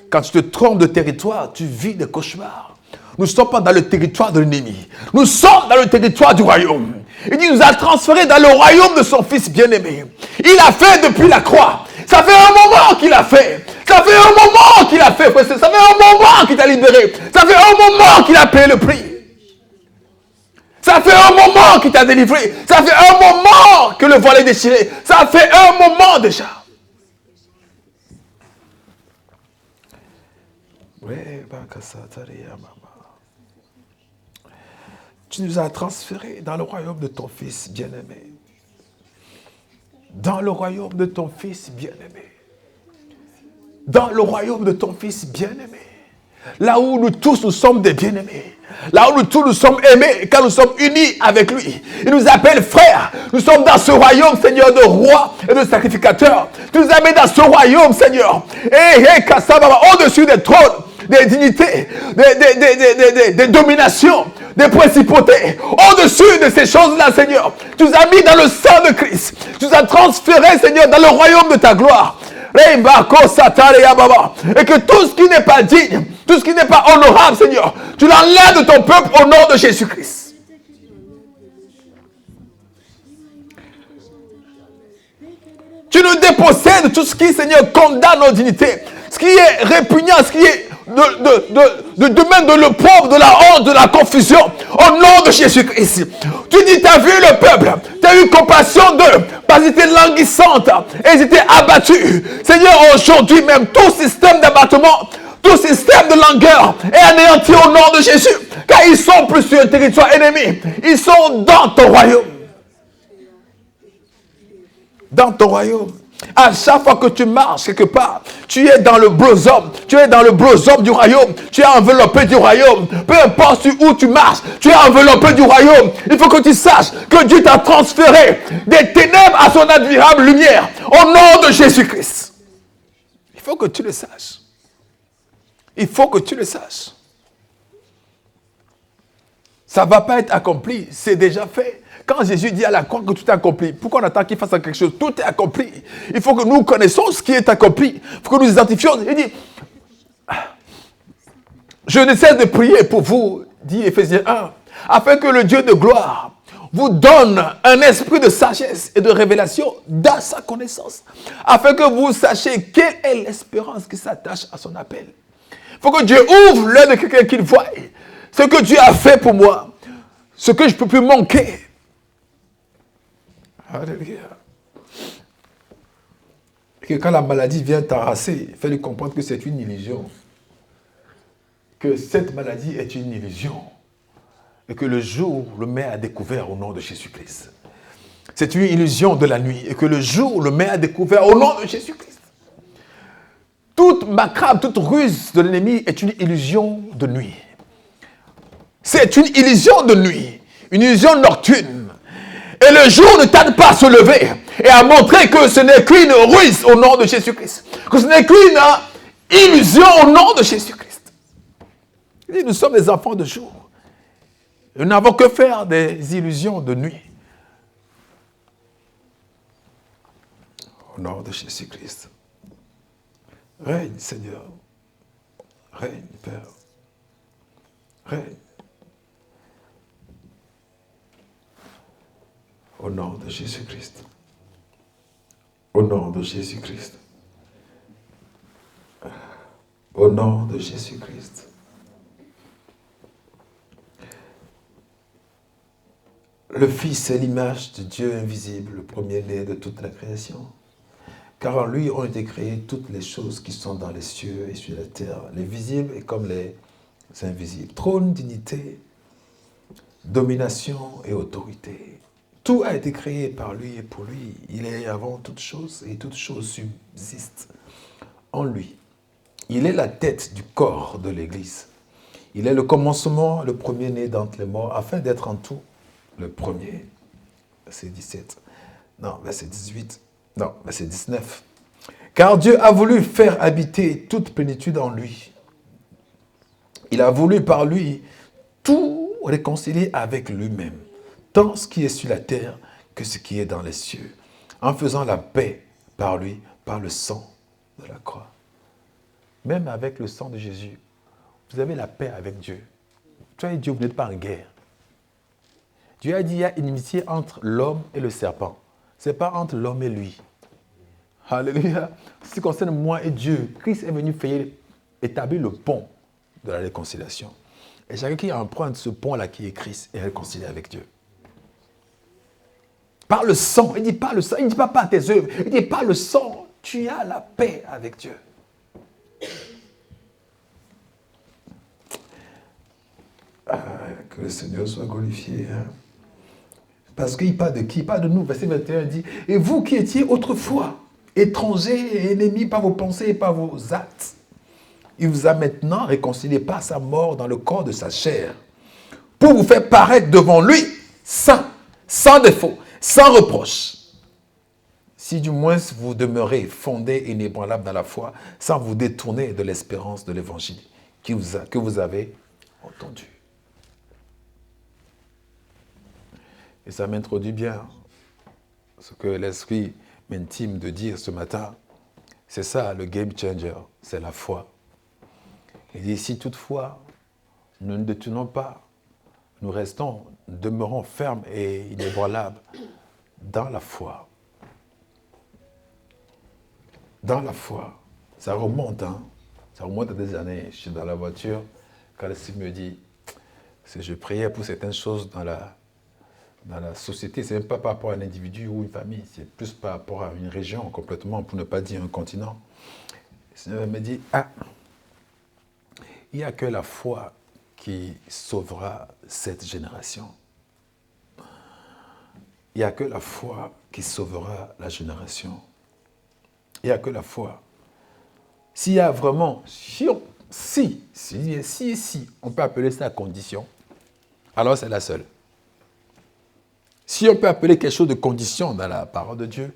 Quand tu te trompes de territoire, tu vis des cauchemars. Nous ne sommes pas dans le territoire de l'ennemi. Nous sommes dans le territoire du royaume. Il dit, il nous a transférés dans le royaume de son Fils bien-aimé. Il a fait depuis la croix. Ça fait un moment qu'il a fait. Ça fait un moment qu'il a fait. Ça fait un moment qu'il t'a libéré. Ça fait un moment qu'il a payé le prix. Ça fait un moment qu'il t'a délivré. Ça fait un moment que le voile est déchiré. Ça fait un moment déjà. Tu nous as transférés dans le royaume de ton Fils bien-aimé. Dans le royaume de ton Fils bien-aimé. Dans le royaume de ton Fils bien-aimé. Là où nous tous nous sommes des bien-aimés. Là où nous tous nous sommes aimés, car nous sommes unis avec lui. Il nous appelle frères. Nous sommes dans ce royaume, Seigneur, de rois et de sacrificateurs. Tu nous as mis dans ce royaume, Seigneur. Au-dessus des trônes, des dignités, des dominations, des principautés. Au-dessus de ces choses-là, Seigneur. Tu nous as mis dans le sang de Christ. Tu nous as transférés, Seigneur, dans le royaume de ta gloire. Et que tout ce qui n'est pas digne, tout ce qui n'est pas honorable, Seigneur, tu l'enlèves de ton peuple au nom de Jésus-Christ. Tu nous dépossèdes de tout ce qui, Seigneur, condamne nos dignités. Ce qui est répugnant, ce qui est de domaine de l'opprobre, de la honte, de la confusion, au nom de Jésus-Christ. Tu dis, tu as vu le peuple, tu as eu compassion d'eux, parce qu'ils étaient languissantes et ils étaient abattus. Seigneur, aujourd'hui même, tout système d'abattement, tout système de langueur est anéanti au nom de Jésus, car ils sont plus sur le territoire ennemi, ils sont dans ton royaume. Dans ton royaume. À chaque fois que tu marches quelque part, tu es dans le brosome, tu es dans le brosome du royaume, tu es enveloppé du royaume. Peu importe où tu marches, tu es enveloppé du royaume. Il faut que tu saches que Dieu t'a transféré des ténèbres à son admirable lumière au nom de Jésus-Christ. Il faut que tu le saches. Il faut que tu le saches. Ça ne va pas être accompli, c'est déjà fait. Quand Jésus dit à la croix que tout est accompli, pourquoi on attend qu'il fasse quelque chose? Tout est accompli. Il faut que nous connaissions ce qui est accompli. Il faut que nous identifions. Il dit, je ne cesse de prier pour vous, dit Éphésiens 1, afin que le Dieu de gloire vous donne un esprit de sagesse et de révélation dans sa connaissance, afin que vous sachiez quelle est l'espérance qui s'attache à son appel. Il faut que Dieu ouvre l'œil de quelqu'un qu'il voie. Ce que Dieu a fait pour moi, ce que je ne peux plus manquer. Alléluia. Et que quand la maladie vient t'arraser, fais-lui comprendre que c'est une illusion. Que cette maladie est une illusion. Et que le jour le met à découvert au nom de Jésus-Christ. C'est une illusion de la nuit. Et que le jour le met à découvert au nom de Jésus-Christ. Toute macabre, toute ruse de l'ennemi est une illusion de nuit. C'est une illusion de nuit. Une illusion nocturne. Et le jour ne tarde pas à se lever et à montrer que ce n'est qu'une ruse au nom de Jésus-Christ. Que ce n'est qu'une illusion au nom de Jésus-Christ. Il dit, nous sommes des enfants de jour. Nous n'avons que faire des illusions de nuit. Au nom de Jésus-Christ. Règne, Seigneur. Règne, Père. Règne. Au nom de Jésus-Christ. Au nom de Jésus-Christ. Au nom de Jésus-Christ. Le Fils est l'image de Dieu invisible, le premier-né de toute la création. Car en lui ont été créées toutes les choses qui sont dans les cieux et sur la terre, les visibles et comme les invisibles. Trône, dignité, domination et autorité. Tout a été créé par lui et pour lui. Il est avant toute chose et toute chose subsiste en lui. Il est la tête du corps de l'Église. Il est le commencement, le premier-né d'entre les morts, afin d'être en tout le premier. Verset 17. Non, verset 18. Non, verset 19. Car Dieu a voulu faire habiter toute plénitude en lui. Il a voulu par lui tout réconcilier avec lui-même, tant ce qui est sur la terre que ce qui est dans les cieux, en faisant la paix par lui, par le sang de la croix. Même avec le sang de Jésus, vous avez la paix avec Dieu. Toi et Dieu, vous n'êtes pas en guerre. Dieu a dit qu'il y a une inimitié entre l'homme et le serpent. Ce n'est pas entre l'homme et lui. Alléluia. Ce qui concerne moi et Dieu, Christ est venu établir le pont de la réconciliation. Et chacun qui emprunte ce pont-là qui est Christ est réconcilié avec Dieu. Par le sang, il ne dit pas le sang, il ne dit pas par tes œuvres, il dit par le sang, tu as la paix avec Dieu. Que le Seigneur soit glorifié. Parce qu'il parle de qui? Il parle de nous. Verset 21 dit, et vous qui étiez autrefois étrangers et ennemis par vos pensées et par vos actes, il vous a maintenant réconcilié par sa mort dans le corps de sa chair, pour vous faire paraître devant lui saint, sans défaut, sans reproche. Si du moins vous demeurez fondés et inébranlables dans la foi, sans vous détourner de l'espérance de l'évangile que vous avez entendu. Et ça m'introduit bien ce que l'Esprit m'intime de dire ce matin. C'est ça le game changer, c'est la foi. Il dit, si toutefois nous ne détournons pas, nous demeurons fermes et inébranlables dans la foi. Dans la foi. Ça remonte, ça remonte à des années. Je suis dans la voiture, quand le Seigneur me dit, si je priais pour certaines choses dans la société, ce n'est même pas par rapport à un individu ou une famille, c'est plus par rapport à une région complètement, pour ne pas dire un continent. Le Seigneur me dit, il n'y a que la foi qui sauvera cette génération. Il n'y a que la foi qui sauvera la génération. Il n'y a que la foi. S'il y a vraiment, si on peut appeler ça condition, alors c'est la seule. Si on peut appeler quelque chose de condition dans la parole de Dieu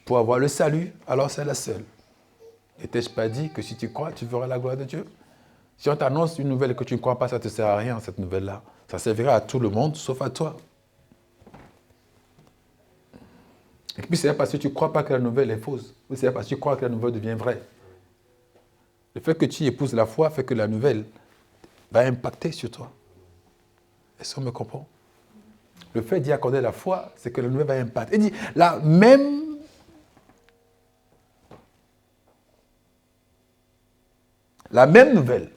pour avoir le salut, alors c'est la seule. Et t'ai-je pas dit que si tu crois, tu verras la gloire de Dieu? Si on t'annonce une nouvelle que tu ne crois pas, ça ne te sert à rien, cette nouvelle-là. Ça servira à tout le monde, sauf à toi. Et puis c'est parce que tu ne crois pas que la nouvelle est fausse. Ou c'est parce que tu crois que la nouvelle devient vraie. Le fait que tu épouses la foi fait que la nouvelle va impacter sur toi. Est-ce qu'on me comprend? Le fait d'y accorder la foi, c'est que la nouvelle va impacter. Il dit, la même nouvelle,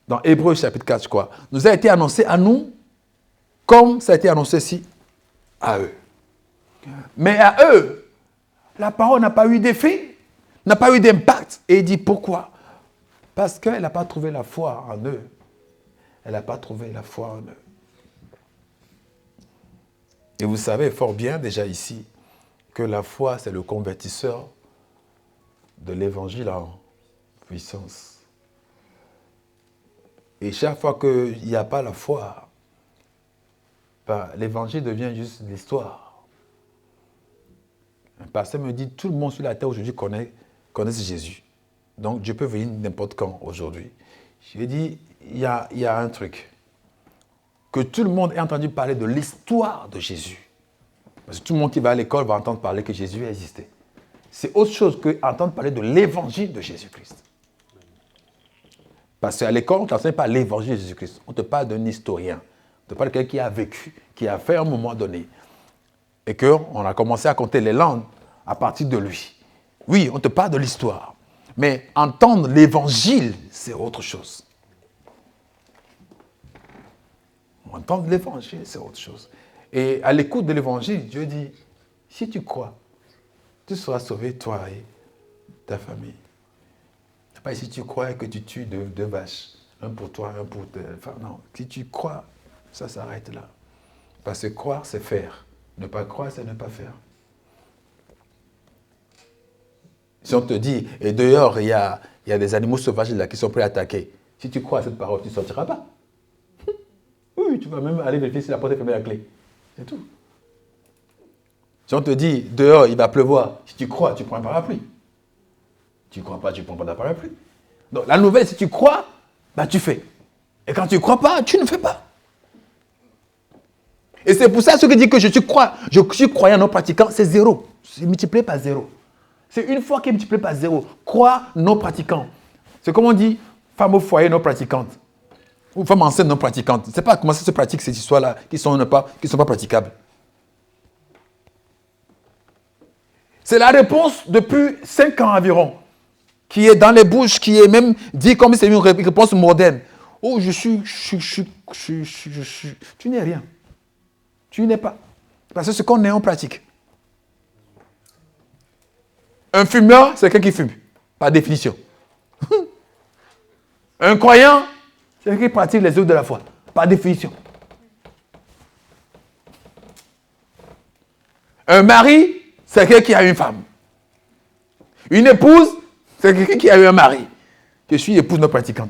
dans Hébreux chapitre 4, je crois, nous a été annoncée à nous, comme ça a été annoncé ici à eux. Mais à eux, la parole n'a pas eu d'effet, n'a pas eu d'impact. Et il dit pourquoi? Parce qu'elle n'a pas trouvé la foi en eux. Elle n'a pas trouvé la foi en eux. Et vous savez fort bien déjà ici que la foi, c'est le convertisseur de l'évangile en puissance. Et chaque fois qu'il n'y a pas la foi, l'évangile devient juste l'histoire. Un pasteur me dit, tout le monde sur la terre aujourd'hui connaît Jésus. Donc Dieu peut venir n'importe quand aujourd'hui. Je lui ai dit, il y a un truc. Que tout le monde ait entendu parler de l'histoire de Jésus. Parce que tout le monde qui va à l'école va entendre parler que Jésus a existé. c'est autre chose qu'entendre parler de l'évangile de Jésus-Christ. Parce qu'à l'école, on ne t'enseigne pas l'évangile de Jésus-Christ. On te parle d'un historien. On te parle de quelqu'un qui a vécu, qui a fait à un moment donné. Et qu'on a commencé à compter les langues à partir de lui. Oui, on te parle de l'histoire. Mais entendre l'évangile, c'est autre chose. Entendre l'évangile, c'est autre chose. Et à l'écoute de l'évangile, Dieu dit, si tu crois, tu seras sauvé, toi et ta famille. Pas si tu crois que tu tues deux vaches, un pour toi, un pour ta femme. Non, si tu crois, ça s'arrête là. Parce que croire, c'est faire. Ne pas croire, c'est ne pas faire. Si on te dit, et dehors, il y a des animaux sauvages là qui sont prêts à attaquer, si tu crois à cette parole, tu ne sortiras pas. Oui, tu vas même aller vérifier si la porte est fermée à la clé. C'est tout. Si on te dit, dehors, il va pleuvoir, si tu crois, tu prends un parapluie. Tu ne crois pas, tu ne prends pas de parapluie. Donc la nouvelle, si tu crois, ben, tu fais. Et quand tu ne crois pas, tu ne fais pas. Et c'est pour ça ce qui dit que je suis croyant non pratiquant, c'est zéro. C'est multiplié par zéro. C'est une fois qui est multiplié par zéro. Croire non pratiquant. C'est comme on dit, femme au foyer non pratiquante. Ou femme enceinte non pratiquante. Je ne sais pas comment ça se pratique ces histoires-là qui ne sont pas praticables. C'est la réponse depuis 5 ans environ, qui est dans les bouches, qui est même dit comme si c'est une réponse moderne. Oh, tu n'es rien. Tu n'es pas. Parce que ce qu'on est, on pratique. Un fumeur, c'est quelqu'un qui fume, par définition. Un croyant, c'est quelqu'un qui pratique les œuvres de la foi, par définition. Un mari, c'est quelqu'un qui a une femme. Une épouse, c'est quelqu'un qui a eu un mari. Je suis épouse non pratiquante.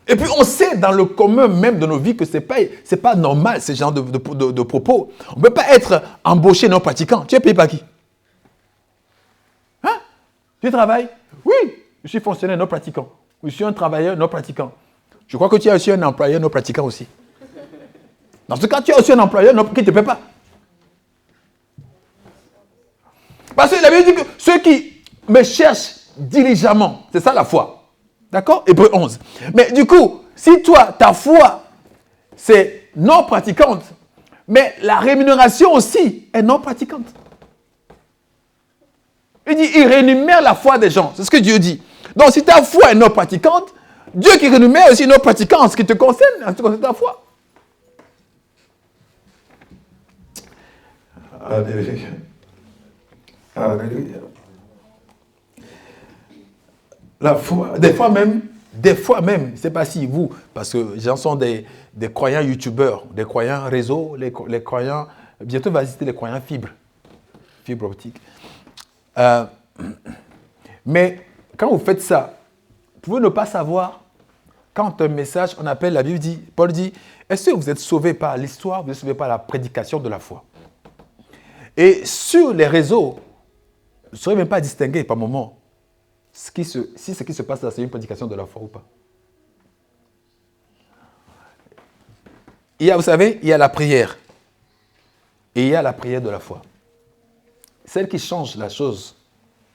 Et puis on sait dans le commun même de nos vies que ce n'est pas normal ce genre de propos. On ne peut pas être embauché non pratiquant. Tu es payé par qui? Hein? Tu travailles? Oui, je suis fonctionnaire non pratiquant. Je suis un travailleur non pratiquant. Je crois que tu es aussi un employeur non pratiquant aussi. Dans ce cas, tu es aussi un employeur qui ne te paie pas. Parce que la Bible dit que ceux qui me cherchent diligemment, c'est ça la foi. D'accord? Hébreux 11. Mais du coup, si toi, ta foi, c'est non pratiquante, mais la rémunération aussi est non pratiquante. Il dit, il rémunère la foi des gens. C'est ce que Dieu dit. Donc, si ta foi est non pratiquante, Dieu qui rémunère aussi non pratiquant en ce qui te concerne, en ce qui concerne ta foi. Alléluia. Alléluia. La foi, des fois même, je ne sais pas si vous, parce que j'en sont des croyants youtubeurs, des croyants réseau, les croyants, bientôt on va visiter les croyants fibre optique. Mais quand vous faites ça, vous pouvez ne pas savoir, quand un message, on appelle, la Bible dit, Paul dit, est-ce que vous êtes sauvés par l'histoire, vous êtes sauvés par la prédication de la foi? Et sur les réseaux, vous ne saurez même pas distinguer par moment si ce qui se passe là, c'est une prédication de la foi ou pas. Vous savez, il y a la prière. Et il y a la prière de la foi. Celle qui change la chose,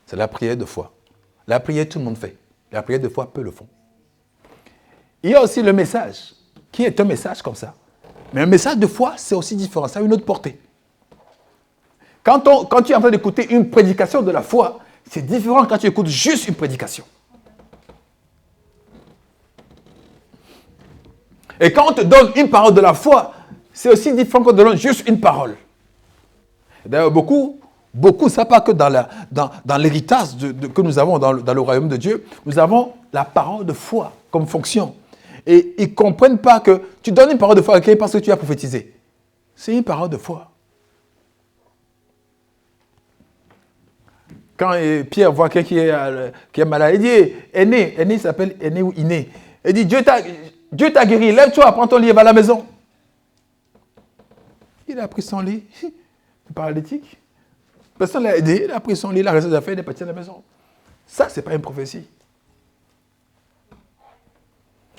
c'est la prière de foi. La prière, tout le monde fait. La prière de foi, peu le font. Il y a aussi le message, qui est un message comme ça. Mais un message de foi, c'est aussi différent. Ça a une autre portée. Quand tu es en train d'écouter une prédication de la foi, c'est différent quand tu écoutes juste une prédication. Et quand on te donne une parole de la foi, c'est aussi différent qu'on te donne juste une parole. D'ailleurs, beaucoup ne savent pas que dans l'héritage que nous avons dans le royaume de Dieu, nous avons la parole de foi comme fonction. Et ils ne comprennent pas que tu donnes une parole de foi à quelqu'un parce que tu as prophétisé. C'est une parole de foi. Quand Pierre voit quelqu'un qui est malade, il dit, Aîné, il s'appelle Aîné ou Iné. Il dit, Dieu t'a guéri, lève-toi, prends ton lit et va à la maison. Il a pris son lit, paralytique. Personne ne l'a aidé, il a pris son lit, il a resté d'affaires, il est parti à la maison. Ça, ce n'est pas une prophétie.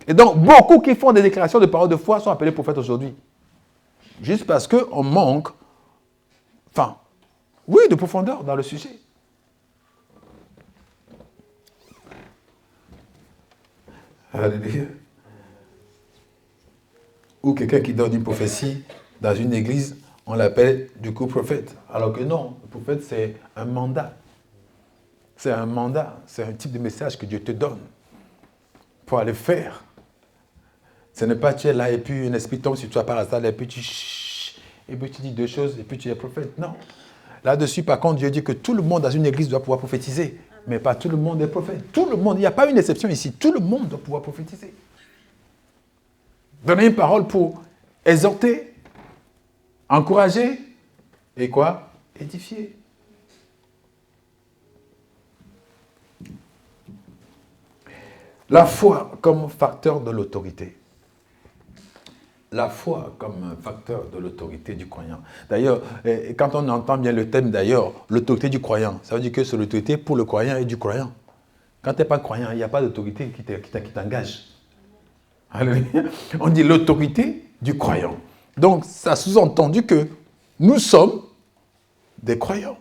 Et donc, beaucoup qui font des déclarations de paroles de foi sont appelés prophètes aujourd'hui. Juste parce qu'on manque, enfin, oui, de profondeur dans le sujet. Alléluia. Ou quelqu'un qui donne une prophétie dans une église, on l'appelle du coup prophète. Alors que non, le prophète c'est un mandat. C'est un mandat, c'est un type de message que Dieu te donne pour aller faire. Ce n'est pas tu es là et puis un esprit tombe sur toi par hasard et puis tu dis deux choses et puis tu es prophète. Non. Là-dessus, par contre, Dieu dit que tout le monde dans une église doit pouvoir prophétiser. Mais pas tout le monde est prophète. Tout le monde, il n'y a pas une exception ici. Tout le monde doit pouvoir prophétiser. Donner une parole pour exhorter, encourager et quoi? Édifier. La foi comme facteur de l'autorité. La foi comme un facteur de l'autorité du croyant. D'ailleurs, quand on entend bien le thème d'ailleurs, l'autorité du croyant, ça veut dire que c'est l'autorité pour le croyant et du croyant. Quand tu n'es pas croyant, il n'y a pas d'autorité qui t'engage. On dit l'autorité du croyant. Donc, ça a sous-entendu que nous sommes des croyants.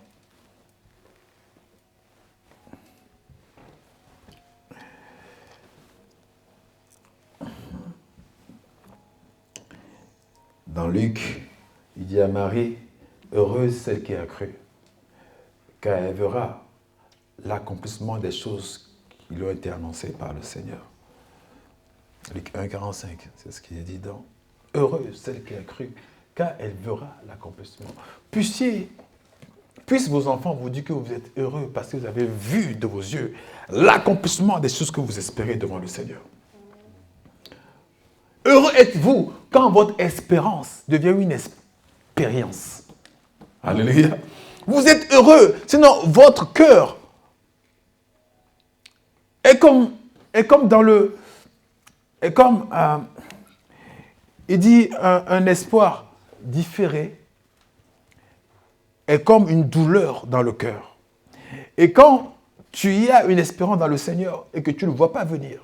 Dans Luc, il dit à Marie, heureuse celle qui a cru, car elle verra l'accomplissement des choses qui lui ont été annoncées par le Seigneur. Luc 1, 45, c'est ce qui est dit dans heureuse celle qui a cru, car elle verra l'accomplissement. Puissent vos enfants vous dire que vous êtes heureux parce que vous avez vu de vos yeux l'accomplissement des choses que vous espérez devant le Seigneur. Heureux êtes-vous quand votre espérance devient une expérience. Alléluia. Vous êtes heureux, sinon votre cœur est comme dans le... est comme, il dit, un espoir différé est comme une douleur dans le cœur. Et quand tu y as une espérance dans le Seigneur et que tu ne le vois pas venir,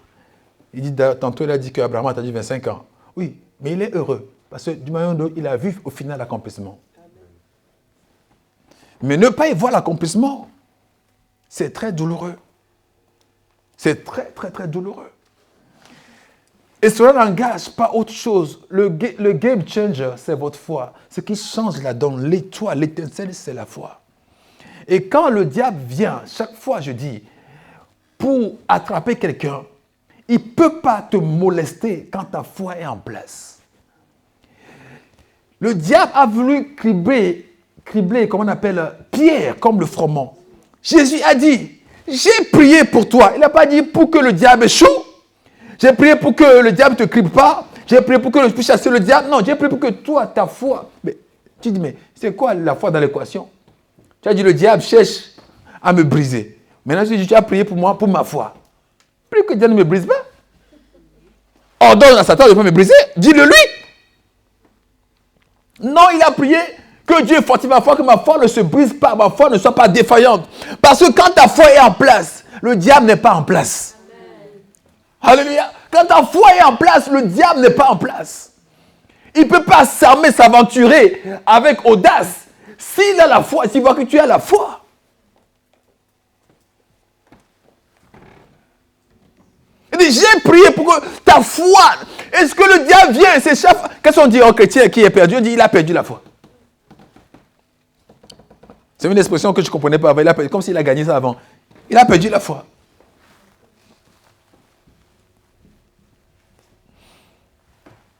il dit, tantôt il a dit qu'Abraham a attendu 25 ans. Oui, mais il est heureux parce que du moment où il a vu au final l'accomplissement. Mais ne pas y voir l'accomplissement, c'est très douloureux. C'est très, très, très douloureux. Et cela n'engage pas autre chose. Le game changer, c'est votre foi. Ce qui change la donne, l'étoile, l'étincelle, c'est la foi. Et quand le diable vient, chaque fois je dis, pour attraper quelqu'un, il ne peut pas te molester quand ta foi est en place. Le diable a voulu cribler, comment on appelle, Pierre comme le froment. Jésus a dit, j'ai prié pour toi. Il n'a pas dit pour que le diable échoue. J'ai prié pour que le diable ne te crible pas. J'ai prié pour que je puisse chasser le diable. Non, j'ai prié pour que toi, ta foi. Mais tu dis, mais c'est quoi la foi dans l'équation? Tu as dit, le diable cherche à me briser. Maintenant, tu as prié pour moi, pour ma foi. Plus que Dieu ne me brise pas. Ordonne à Satan de ne pas me briser. Dis-le lui. Non, il a prié que Dieu fortifie ma foi, que ma foi ne se brise pas, ma foi ne soit pas défaillante. Parce que quand ta foi est en place, le diable n'est pas en place. Amen. Alléluia. Quand ta foi est en place, le diable n'est pas en place. Il ne peut pas s'armer, s'aventurer avec audace. S'il a la foi, s'il voit que tu as la foi. Il dit, j'ai prié pour que ta foi... Est-ce que le diable vient et s'échappe? Qu'est-ce qu'on dit au chrétien qui est perdu? On dit, il a perdu la foi. C'est une expression que je ne comprenais pas avant. Comme s'il a gagné ça avant. Il a perdu la foi.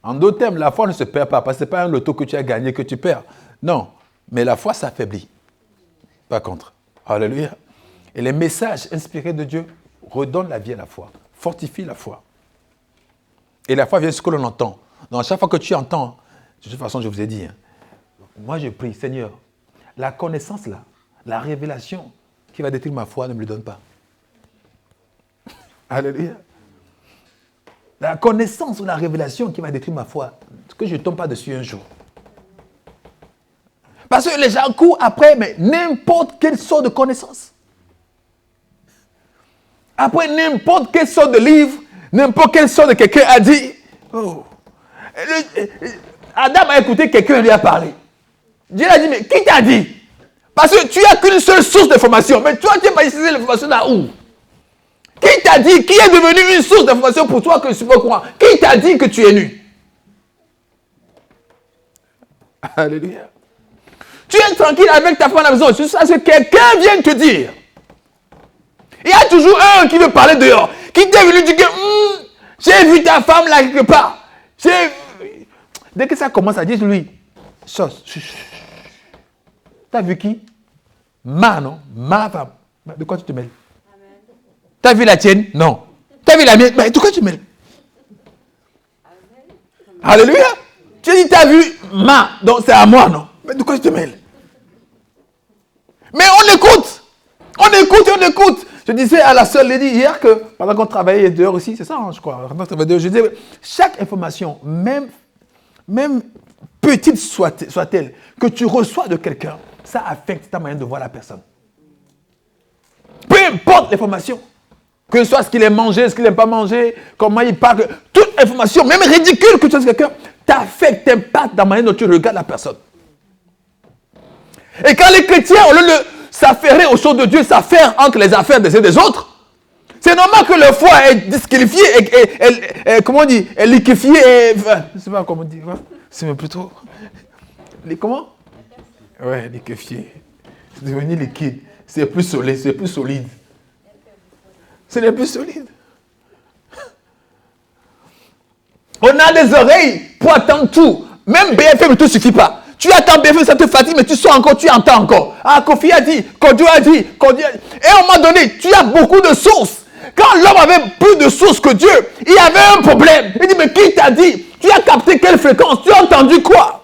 En d'autres termes, la foi ne se perd pas. Parce que ce n'est pas un loto que tu as gagné que tu perds. Non. Mais la foi s'affaiblit. Par contre. Alléluia. Et les messages inspirés de Dieu redonnent la vie à la foi. Fortifient la foi. Et la foi vient de ce que l'on entend. Donc, chaque fois que tu entends, de toute façon, je vous ai dit, moi je prie, Seigneur, la connaissance là, la révélation qui va détruire ma foi, ne me le donne pas. Alléluia. La connaissance ou la révélation qui va détruire ma foi, que je ne tombe pas dessus un jour. Parce que les gens courent après, mais n'importe quelle sorte de connaissance. Après n'importe quelle sorte de livre, n'importe quelle sorte de quelqu'un a dit. Oh. Adam a écouté quelqu'un lui a parlé. Dieu a dit, mais qui t'a dit? Parce que tu n'as qu'une seule source d'information. Mais toi, tu n'as pas utilisé l'information là où? Qui t'a dit? Qui est devenu une source d'information pour toi que tu peux croire? Qui t'a dit que tu es nu? Alléluia. Tu es tranquille avec ta femme à la maison. C'est ça que quelqu'un vient te dire. Il y a toujours un qui veut parler dehors. Qui t'est venu dire que j'ai vu ta femme là quelque part. Dès que ça commence à dire lui, sauce. T'as vu qui? Non? Ma femme. De quoi tu te mêles? T'as vu la tienne? Non. T'as vu la mienne? Mais de quoi tu te mêles? Alléluia. Tu dis t'as vu donc c'est à moi, non? Mais de quoi tu te mêles? Mais on écoute. On écoute. Je disais à la sœur Lady hier que pendant qu'on travaillait dehors aussi, c'est ça, hein, je crois. Je disais, chaque information, même petite soit-elle, que tu reçois de quelqu'un, ça affecte ta manière de voir la personne. Peu importe l'information, que ce soit ce qu'il aime manger, ce qu'il n'aime pas manger, comment il parle, toute information, même ridicule que tu as de quelqu'un, t'affecte, t'impacte dans la manière dont tu regardes la personne. Et quand les chrétiens, au lieu de s'affairer aux choses de Dieu, s'affairent entre les affaires des uns des autres, c'est normal que leur foi est disqualifiée et comment on dit, est liquéfiée, je ne sais pas comment on dit, c'est même plutôt, comment? Ouais, liquéfié. C'est devenu liquide. C'est plus solide, c'est plus solide. Ce n'est plus solide. On a des oreilles pour attendre tout. Même BFM ne te suffit pas. Tu attends BFM, ça te fatigue, mais tu sors encore, tu entends encore. Ah, Kofi a dit, Kodio a dit, Et à un moment donné, tu as beaucoup de sources. Quand l'homme avait plus de sources que Dieu, il y avait un problème. Il dit, mais qui t'a dit? Tu as capté quelle fréquence? Tu as entendu quoi?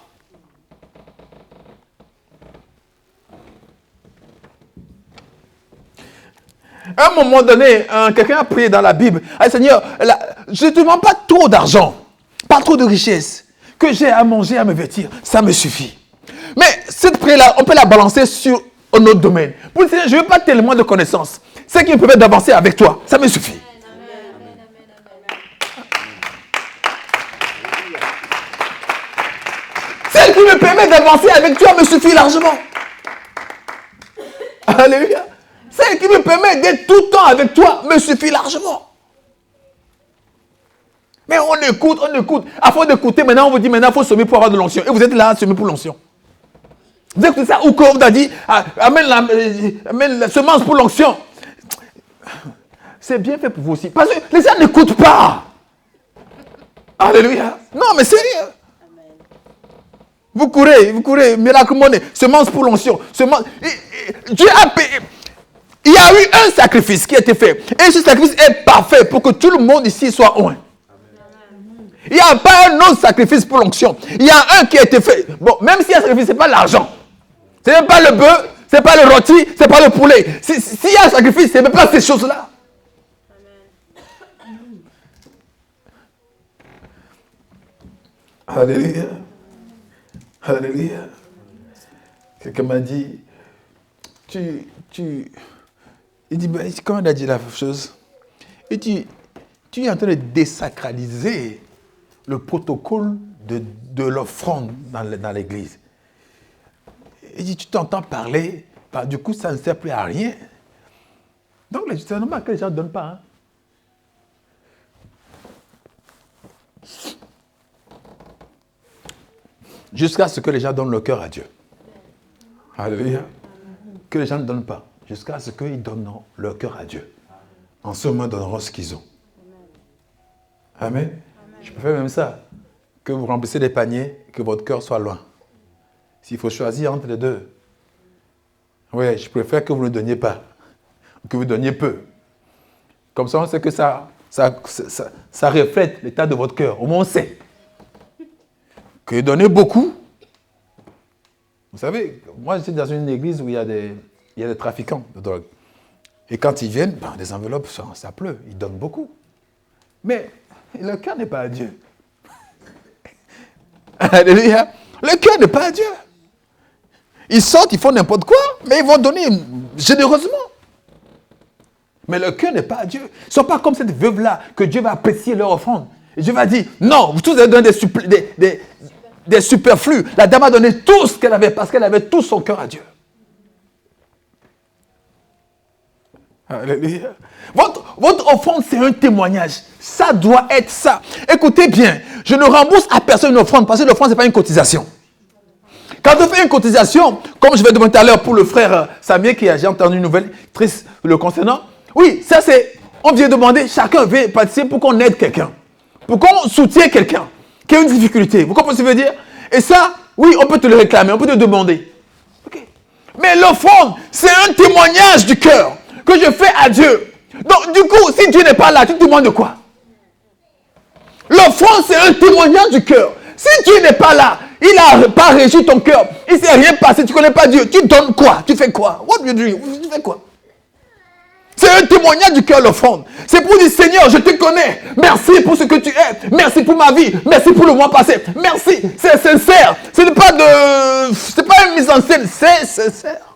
À un moment donné, quelqu'un a prié dans la Bible. Ah, Seigneur, je ne te demande pas trop d'argent, pas trop de richesse, que j'ai à manger, à me vêtir, ça me suffit. Mais cette prière-là, on peut la balancer sur un autre domaine. Pour le Seigneur, je ne veux pas tellement de connaissances. Ce qui me permet d'avancer avec toi, ça me suffit. Celle qui me permet d'avancer avec toi me suffit largement. Alléluia. Celle qui me permet d'être tout le temps avec toi me suffit largement. Mais on écoute. À force d'écouter, maintenant on vous dit, maintenant il faut semer pour avoir de l'onction. Et vous êtes là à semer pour l'onction. Vous écoutez ça, ou qu'on vous a dit, amène la semence pour l'onction. C'est bien fait pour vous aussi. Parce que les gens n'écoutent pas. Alléluia. Non, mais sérieux. Vous courez, miracle monnaie, semence pour l'onction. Dieu a payé. Il y a eu un sacrifice qui a été fait. Et ce sacrifice est parfait pour que tout le monde ici soit un. Il n'y a pas un autre sacrifice pour l'onction. Il y a un qui a été fait. Bon, même s'il y a un sacrifice, ce n'est pas l'argent. Ce n'est même pas le bœuf, ce n'est pas le rôti, ce n'est pas le poulet. S'il y a un sacrifice, ce n'est même pas ces choses-là. Alléluia. Alléluia. Quelqu'un m'a dit, il dit, comment il a dit la chose? Il dit, tu es en train de désacraliser le protocole de l'offrande dans l'église. Il dit, tu t'entends parler, du coup, ça ne sert plus à rien. Donc, c'est normal que les gens ne donnent pas. Hein. Jusqu'à ce que les gens donnent leur cœur à Dieu. Alléluia. Que les gens ne donnent pas. Jusqu'à ce qu'ils donnent leur cœur à Dieu. En ce moment, ils donneront ce qu'ils ont. Amen. Amen. Je préfère même ça. Que vous remplissez les paniers, que votre cœur soit loin. S'il faut choisir entre les deux. Oui, je préfère que vous ne donniez pas. Que vous donniez peu. Comme ça, on sait que ça reflète l'état de votre cœur. Au moins, on sait. Que donner beaucoup. Vous savez, moi, j'étais dans une église où il y a des trafiquants de drogue. Et quand ils viennent, les enveloppes, ça pleut. Ils donnent beaucoup. Mais le cœur n'est pas à Dieu. Alléluia. Le cœur n'est pas à Dieu. Ils sortent, ils font n'importe quoi, mais ils vont donner généreusement. Mais le cœur n'est pas à Dieu. Ils ne sont pas comme cette veuve-là que Dieu va apprécier leur offrande. Et Dieu va dire, non, vous tous allez donner des superflus. La dame a donné tout ce qu'elle avait parce qu'elle avait tout son cœur à Dieu. Alléluia. Votre offrande, c'est un témoignage. Ça doit être ça. Écoutez bien, je ne rembourse à personne une offrande parce que l'offrande, ce n'est pas une cotisation. Quand on fait une cotisation, comme je vais demander tout à l'heure pour le frère Samir qui a j'ai entendu une nouvelle triste le concernant, oui, ça c'est, on vient demander, chacun vient participer pour qu'on aide quelqu'un, pour qu'on soutienne quelqu'un qui a une difficulté. Vous comprenez ce que je veux dire? Et ça, oui, on peut te le réclamer, on peut te le demander. Okay. Mais l'offrande, c'est un témoignage du cœur que je fais à Dieu. Donc, du coup, si Dieu n'est pas là, tu te demandes de quoi? L'offrande, c'est un témoignage du cœur. Si Dieu n'est pas là, il n'a pas régi ton cœur, il ne s'est rien passé, tu ne connais pas Dieu, tu donnes quoi? Tu fais quoi? What do you do? Tu fais quoi? C'est un témoignage du cœur, l'offrande. C'est pour dire, Seigneur, je te connais. Merci pour ce que tu es. Merci pour ma vie. Merci pour le mois passé. Merci. C'est sincère. Ce n'est pas une mise en scène. C'est sincère.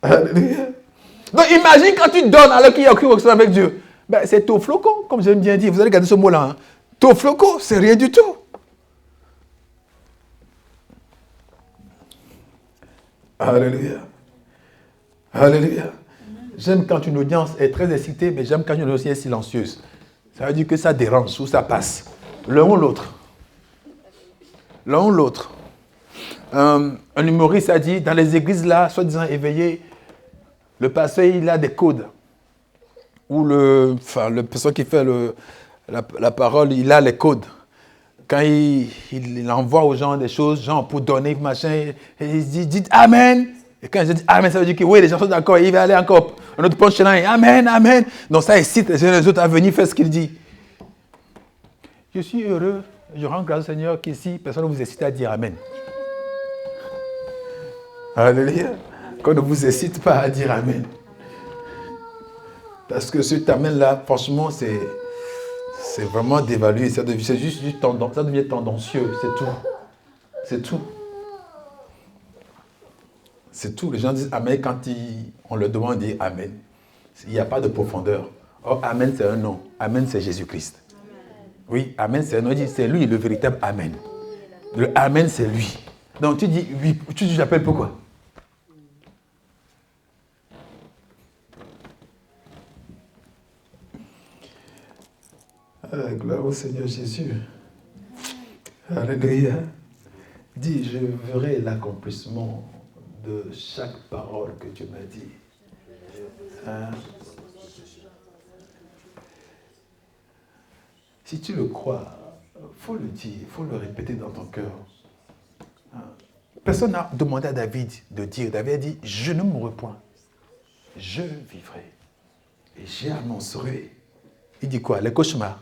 Donc imagine quand tu donnes alors qu'il y a aucune relation avec Dieu. Ben, c'est taux flocon, comme j'aime bien dire. Vous allez garder ce mot-là. Hein. Taux flocon, c'est rien du tout. Alléluia. Alléluia. J'aime quand une audience est très excitée, mais j'aime quand une audience est silencieuse. Ça veut dire que ça dérange ou ça passe. L'un ou l'autre. L'un ou l'autre. Un humoriste a dit, dans les églises là, soi-disant éveillées, le pasteur, il a des codes. Ou le personne qui fait la parole, il a les codes. Quand il envoie aux gens des choses, genre pour donner, machin, il dit, dites Amen. Et quand je dis Amen, ça veut dire que oui, les gens sont d'accord, il va aller encore un autre punchline, Amen, Amen. Donc ça excite les autres à venir faire ce qu'il dit. Je suis heureux, je rends grâce au Seigneur qu'ici, personne ne vous excite à dire Amen. Alléluia. Qu'on ne vous excite pas à dire Amen. Parce que cet Amen-là, franchement, c'est vraiment dévalué. C'est juste tendance, ça devient tendancieux, c'est tout. C'est tout. C'est tout. Les gens disent Amen quand on leur demande de dire Amen. Il n'y a pas de profondeur. Or, Amen, c'est un nom. Amen, c'est Jésus-Christ. Oui, Amen, c'est un nom. C'est lui le véritable Amen. Le Amen, c'est lui. Donc, tu dis, oui, tu dis, j'appelle pourquoi? Gloire au Seigneur Jésus. Alléluia. Dis, je verrai l'accomplissement de chaque parole que tu m'as dit. Hein? Si tu le crois, il faut le dire, il faut le répéter dans ton cœur. Hein? Personne n'a demandé à David de dire. David a dit, je ne mourrai point. Je vivrai. Et j'annoncerai. Il dit quoi? Les cauchemars.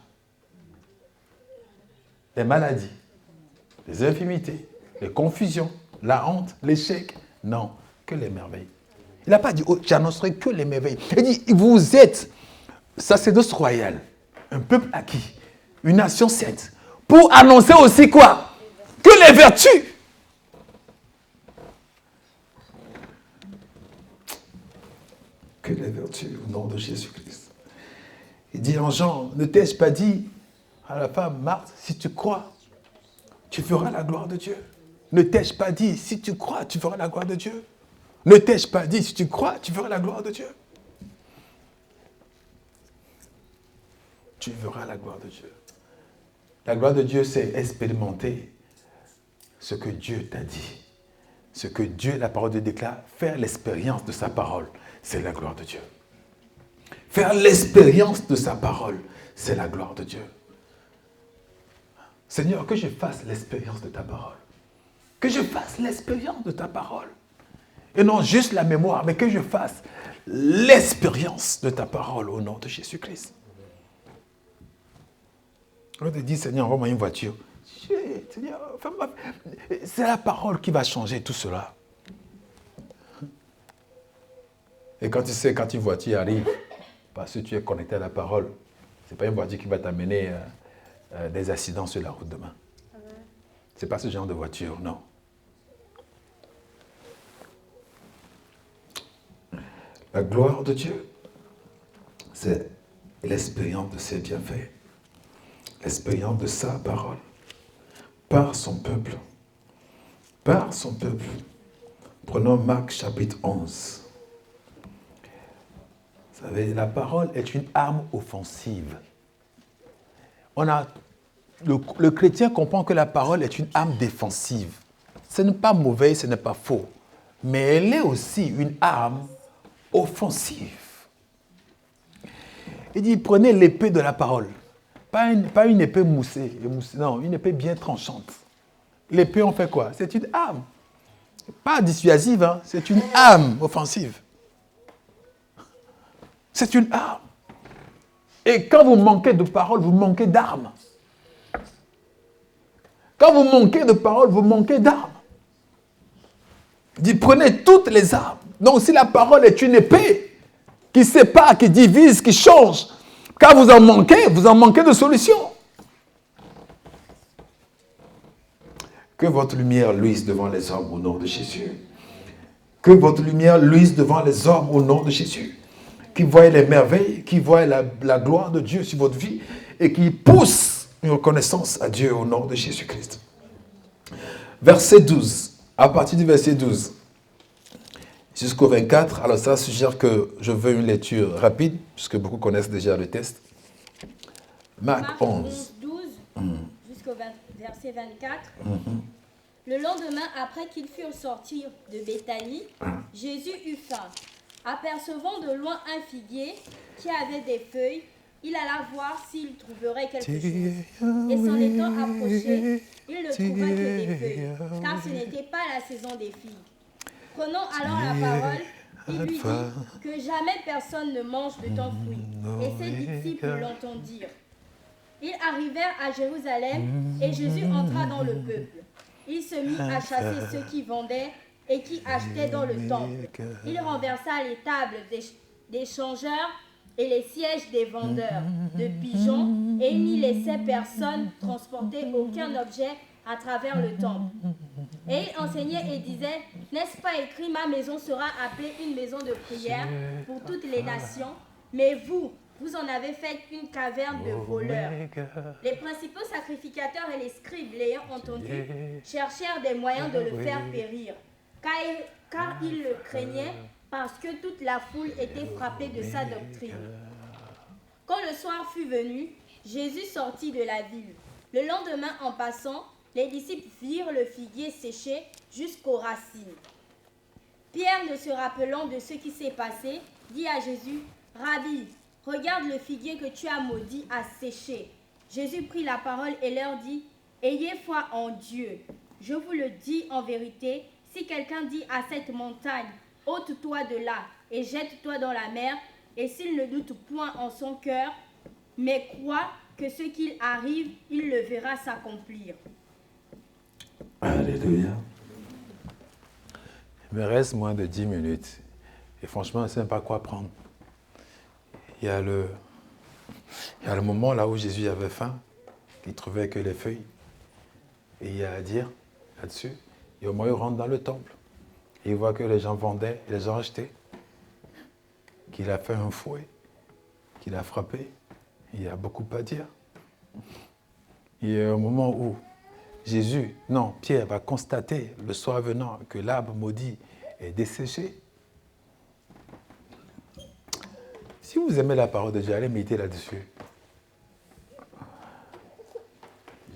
Les maladies, les infirmités, les confusions, la honte, l'échec. Non, que les merveilles. Il n'a pas dit, oh, j'annoncerai que les merveilles. Il dit, vous êtes sacerdoce royal, un peuple acquis, une nation sainte, pour annoncer aussi quoi? Que les vertus. Que les vertus au nom de Jésus-Christ. Il dit en Jean, ne t'ai-je pas dit à la femme, Marthe, si tu crois, tu feras la gloire de Dieu. Ne t'ai-je pas dit, si tu crois, tu feras la gloire de Dieu. Ne t'ai-je pas dit, si tu crois, tu feras la gloire de Dieu. Tu verras la gloire de Dieu. La gloire de Dieu, c'est expérimenter ce que Dieu t'a dit. Ce que Dieu, la parole de Dieu déclare, faire l'expérience de sa parole, c'est la gloire de Dieu. Faire l'expérience de sa parole, c'est la gloire de Dieu. Seigneur, que je fasse l'expérience de ta parole. Que je fasse l'expérience de ta parole. Et non juste la mémoire, mais que je fasse l'expérience de ta parole au nom de Jésus-Christ. On te dit, Seigneur, envoie-moi une voiture. Seigneur, c'est la parole qui va changer tout cela. Et quand tu sais, quand une voiture arrive, parce que tu es connecté à la parole, ce n'est pas une voiture qui va t'amener des accidents sur la route demain. Ce n'est pas ce genre de voiture, non. La gloire de Dieu, c'est l'expérience de ses bienfaits. expérience de sa parole, par son peuple. Par son peuple. Prenons Marc chapitre 11. Vous savez, la parole est une arme offensive. Le chrétien comprend que la parole est une arme défensive. Ce n'est pas mauvais, ce n'est pas faux. Mais elle est aussi une arme offensive. Il dit, prenez l'épée de la parole. Pas une épée moussée, non, une épée bien tranchante. L'épée, on fait quoi? C'est une arme. Pas dissuasive, hein, c'est une arme offensive. C'est une arme. Et quand vous manquez de parole, vous manquez d'armes. Quand vous manquez de parole, vous manquez d'armes. Il dit, prenez toutes les armes. Donc si la parole est une épée qui sépare, qui divise, qui change, quand vous en manquez de solution. Que votre lumière luise devant les hommes au nom de Jésus. Que votre lumière luise devant les hommes au nom de Jésus. Qui voient les merveilles, qui voient la gloire de Dieu sur votre vie et qui poussent une reconnaissance à Dieu au nom de Jésus-Christ. Verset 12. À partir du verset 12 jusqu'au 24, alors ça suggère que je veux une lecture rapide, puisque beaucoup connaissent déjà le texte. Marc 11. 12 jusqu'au verset 24. Le lendemain, après qu'ils furent sortis de Béthanie, Jésus eut faim. Apercevant de loin un figuier qui avait des feuilles, il alla voir s'il trouverait quelque chose. Et s'en étant approché, il ne trouva que des feuilles, car ce n'était pas la saison des figues. Prenant alors la parole, il lui dit que jamais personne ne mange de ton fruit. Et ses disciples l'entendirent. Ils arrivèrent à Jérusalem et Jésus entra dans le peuple. Il se mit à chasser ceux qui vendaient et qui achetaient dans le temple. Il renversa les tables des changeurs et les sièges des vendeurs de pigeons et il n'y laissait personne transporter aucun objet à travers le temple. Et il enseignait et disait, n'est-ce pas écrit, ma maison sera appelée une maison de prière pour toutes les nations, mais vous en avez fait une caverne de voleurs. Les principaux sacrificateurs et les scribes l'ayant entendu cherchèrent des moyens de le faire périr, car ils le craignaient parce que toute la foule était frappée de sa doctrine. Quand le soir fut venu, Jésus sortit de la ville. Le lendemain, en passant, les disciples virent le figuier séché jusqu'aux racines. Pierre, ne se rappelant de ce qui s'est passé, dit à Jésus, « Rabbi, regarde le figuier que tu as maudit a séché. » Jésus prit la parole et leur dit, « Ayez foi en Dieu. Je vous le dis en vérité, si quelqu'un dit à cette montagne, « Ôte-toi de là et jette-toi dans la mer », et s'il ne doute point en son cœur, mais croit que ce qu'il arrive, il le verra s'accomplir. » Alléluia. Il me reste moins de 10 minutes. Et franchement, je ne sais même pas quoi prendre. Il y a le moment là où Jésus avait faim, qu'il ne trouvait que les feuilles. Et il y a à dire là-dessus. Et au moins, il rentre dans le temple. Et il voit que les gens vendaient et les gens achetaient. Qu'il a fait un fouet, qu'il a frappé. Il y a beaucoup à dire. Il y a un moment où Pierre va constater le soir venant que l'arbre maudit est desséché. Si vous aimez la parole de Dieu, allez méditer là-dessus.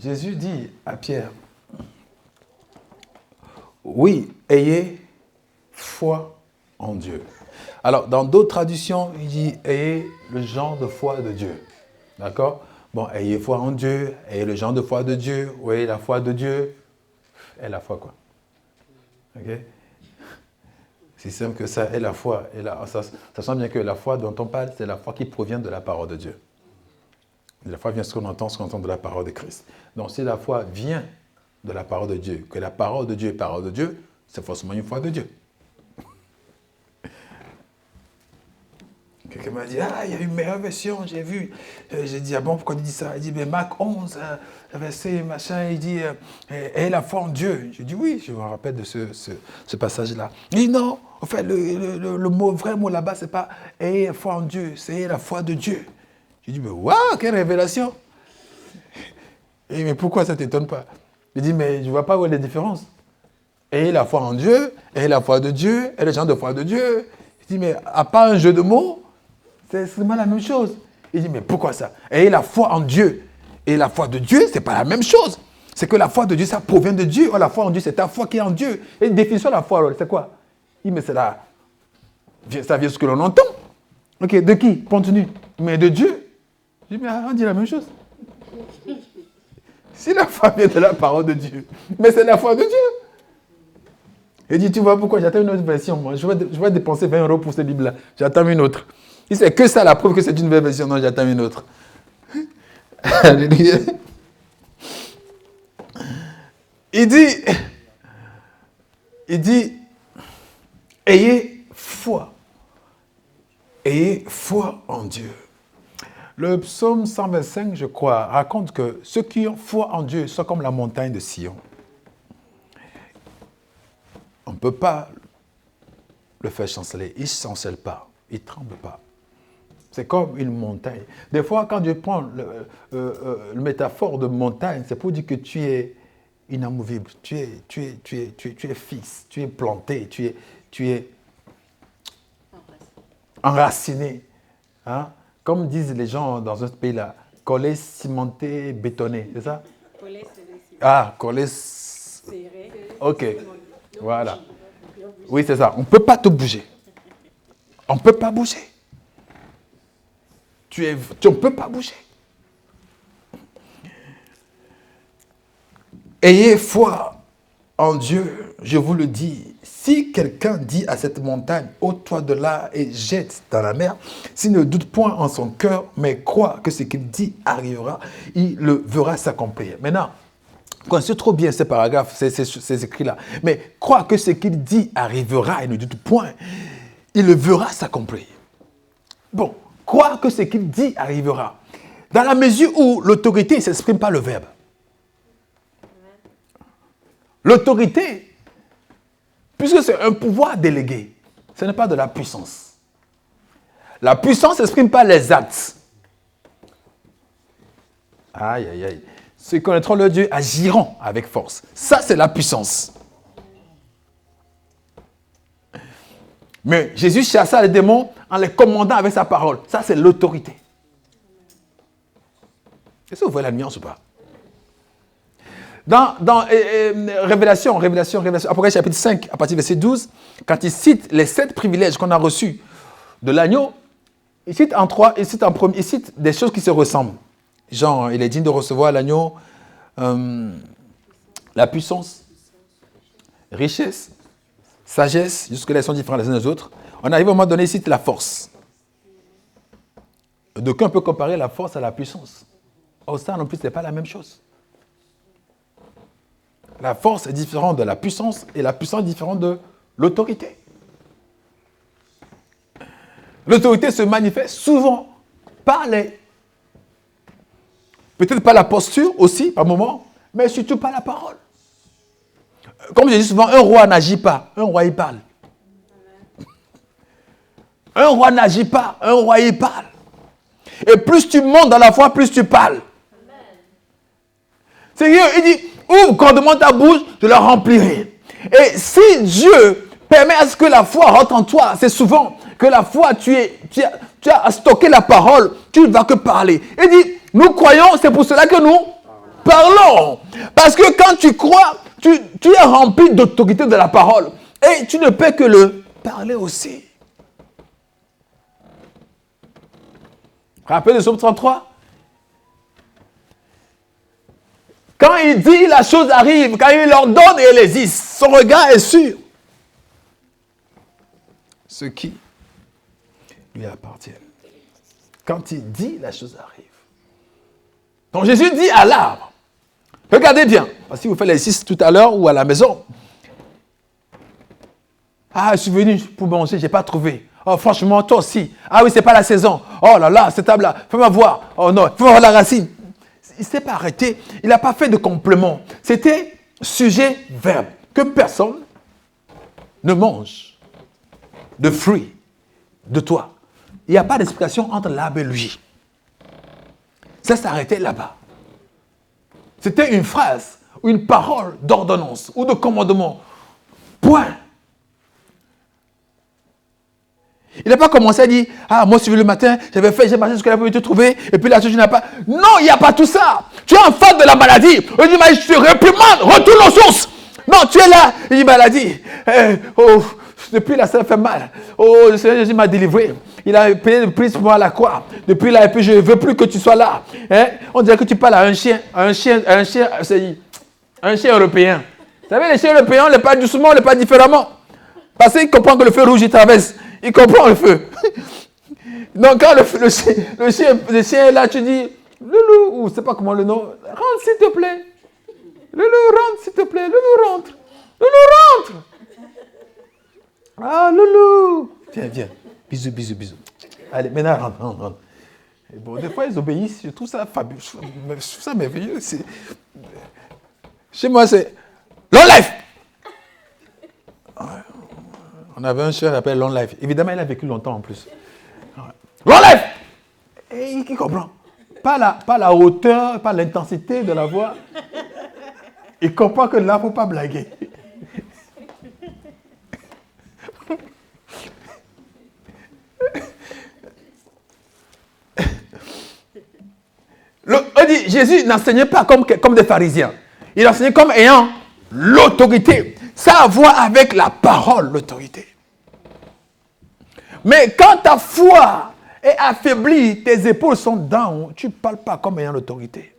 Jésus dit à Pierre, oui, ayez foi en Dieu. Alors, dans d'autres traductions, il dit, ayez le genre de foi de Dieu. D'accord ? Bon, ayez foi en Dieu, ayez le genre de foi de Dieu, ou ayez la foi de Dieu. Et la foi, quoi. Ok? C'est simple que ça, et la foi. Et ça sent bien que la foi dont on parle, c'est la foi qui provient de la parole de Dieu. Et la foi vient de ce qu'on entend de la parole de Christ. Donc, si la foi vient de la parole de Dieu, que la parole de Dieu est parole de Dieu, c'est forcément une foi de Dieu. Quelqu'un m'a dit, il y a une meilleure version, j'ai vu. J'ai dit, bon, pourquoi il dit ça? Il dit, mais Marc 11, verset machin, il dit, ayez la foi en Dieu. J'ai dit, oui, je me rappelle de ce passage-là. Il dit, non, en fait, le vrai mot là-bas, c'est pas ayez la foi en Dieu, c'est ayez la foi de Dieu. J'ai dit, mais waouh, quelle révélation! Il dit, mais pourquoi ça ne t'étonne pas? Il dit, mais je ne vois pas où est la différence. Ayez la foi en Dieu, ayez la foi de Dieu, et les gens de foi de Dieu. Il dit, mais à part un jeu de mots, c'est vraiment la même chose. Il dit, mais pourquoi ça? Ayez la foi en Dieu. Et la foi de Dieu, ce n'est pas la même chose. C'est que la foi de Dieu, ça provient de Dieu. Oh, la foi en Dieu, c'est ta foi qui est en Dieu. Et une définition de la foi, alors, c'est quoi? Il dit, mais c'est ça vient de ce que l'on entend. Ok, de qui? Continue. Mais de Dieu. Je dis, mais on dit la même chose. Si la foi vient de la parole de Dieu, mais c'est la foi de Dieu. Il dit, tu vois pourquoi j'attends une autre version, moi. Je vais dépenser 20 € pour cette Bible-là. J'attends une autre. Il c'est que ça la preuve que c'est une nouvelle version. Non, j'attends une autre. Alléluia. Il dit, ayez foi. Ayez foi en Dieu. Le psaume 125, je crois, raconte que ceux qui ont foi en Dieu sont comme la montagne de Sion. On ne peut pas le faire chanceler. Il ne chancelle pas. Il ne tremble pas. C'est comme une montagne. Des fois, quand Dieu prend le métaphore de montagne, c'est pour dire que tu es inamovible. Tu es fixe. Tu es planté. Tu es enraciné. Hein? Comme disent les gens dans ce pays-là, collé, cimenté, bétonné. C'est ça? Collé, ah, collé. serré. Ok. Voilà. Oui, c'est ça. On ne peut pas te bouger. On ne peut pas bouger. Tu ne peux pas bouger. Ayez foi en Dieu, je vous le dis. Si quelqu'un dit à cette montagne, ôte-toi de là et jette dans la mer, s'il ne doute point en son cœur, mais croit que ce qu'il dit arrivera, il le verra s'accomplir. Maintenant, connaissez trop bien ces paragraphes, ces écrits-là. Mais croit que ce qu'il dit arrivera et ne doute point, il le verra s'accomplir. Bon, croire que ce qu'il dit arrivera. Dans la mesure où l'autorité ne s'exprime pas le verbe. L'autorité, puisque c'est un pouvoir délégué, ce n'est pas de la puissance. La puissance ne s'exprime pas les actes. Aïe, aïe, aïe. Ceux qui connaîtront leur Dieu agiront avec force. Ça, c'est la puissance. Mais Jésus chassa les démons en les commandant avec sa parole. Ça, c'est l'autorité. Est-ce que vous voyez la nuance ou pas? Dans Révélation, Apocalypse chapitre 5, à partir du verset 12, quand il cite les 7 privilèges qu'on a reçus de l'agneau, il cite en 3, il cite des choses qui se ressemblent. Genre, il est digne de recevoir l'agneau, la puissance, richesse, sagesse, jusque-là, ils sont différents les uns des autres. On arrive au moment donné, il cite la force. D'aucuns peut comparer la force à la puissance. Or, ça non plus, ce n'est pas la même chose. La force est différente de la puissance et la puissance est différente de l'autorité. L'autorité se manifeste souvent par peut-être pas la posture aussi, par moment, mais surtout par la parole. Comme je dis souvent, un roi n'agit pas, un roi il parle. Un roi n'agit pas, un roi il parle. Et plus tu montes dans la foi, plus tu parles. Seigneur, il dit, ouvre grandement ta bouche, je la remplirai. Et si Dieu permet à ce que la foi rentre en toi, c'est souvent que la foi, tu as stocké la parole, tu ne vas que parler. Il dit, nous croyons, c'est pour cela que nous parlons. Parce que quand tu crois, tu es rempli d'autorité de la parole. Et tu ne peux que le parler aussi. Rappelez le psaume 33. Quand il dit, la chose arrive. Quand il ordonne, et elle existe. Son regard est sûr. Ce qui lui appartient. Quand il dit, la chose arrive. Donc Jésus dit à l'arbre, regardez bien, parce que vous faites l'exercice tout à l'heure ou à la maison. Ah, je suis venu pour manger, je n'ai pas trouvé. Oh, franchement, toi aussi. Ah oui, c'est pas la saison. Oh là là, cette table-là, fais-moi voir. Oh non, fais-moi voir la racine. Il ne s'est pas arrêté. Il n'a pas fait de complément. C'était sujet-verbe. Que personne ne mange de fruits de toi. Il n'y a pas d'explication entre l'arbre et lui. Ça s'est arrêté là-bas. C'était une phrase, ou une parole d'ordonnance ou de commandement. Point. Il n'a pas commencé à dire, ah, moi, je suis venu le matin, j'ai marché jusqu'à là pour te trouver, et puis là, tu n'as pas. Non, il n'y a pas tout ça. Tu es en face de la maladie. Il dit, mais je te réprimande, retourne aux sources. Non, tu es là. Il dit, maladie. Depuis là, ça me fait mal. Oh, le Seigneur Jésus m'a délivré. Il a payé le prix pour moi à la croix. Depuis là, et puis je ne veux plus que tu sois là. Hein? On dirait que tu parles à un chien européen. Vous savez, les chiens européens, on ne les parle doucement, on ne les parle différemment. Parce qu'il comprend que le feu rouge, il traverse. Il comprend le feu. Donc, quand le chien est là, tu dis, Loulou, ou je ne sais pas comment le nom, rentre s'il te plaît. Loulou, rentre s'il te plaît. Loulou, rentre. Loulou, rentre. Ah, Loulou. Viens. Bisous. Allez, maintenant, rentre. Et bon, des fois, ils obéissent. Je trouve ça fabuleux. Je trouve ça merveilleux. Chez moi, c'est long life. On avait un chien qui s'appelle Long Life. Évidemment, il a vécu longtemps en plus. Long Life! Et il comprend. Pas la hauteur, pas l'intensité de la voix. Il comprend que là, il ne faut pas blaguer. On dit, Jésus n'enseignait pas comme des pharisiens. Il enseignait comme ayant l'autorité. Ça a à voir avec la parole, l'autorité. Mais quand ta foi est affaiblie, tes épaules sont down, tu ne parles pas comme ayant l'autorité.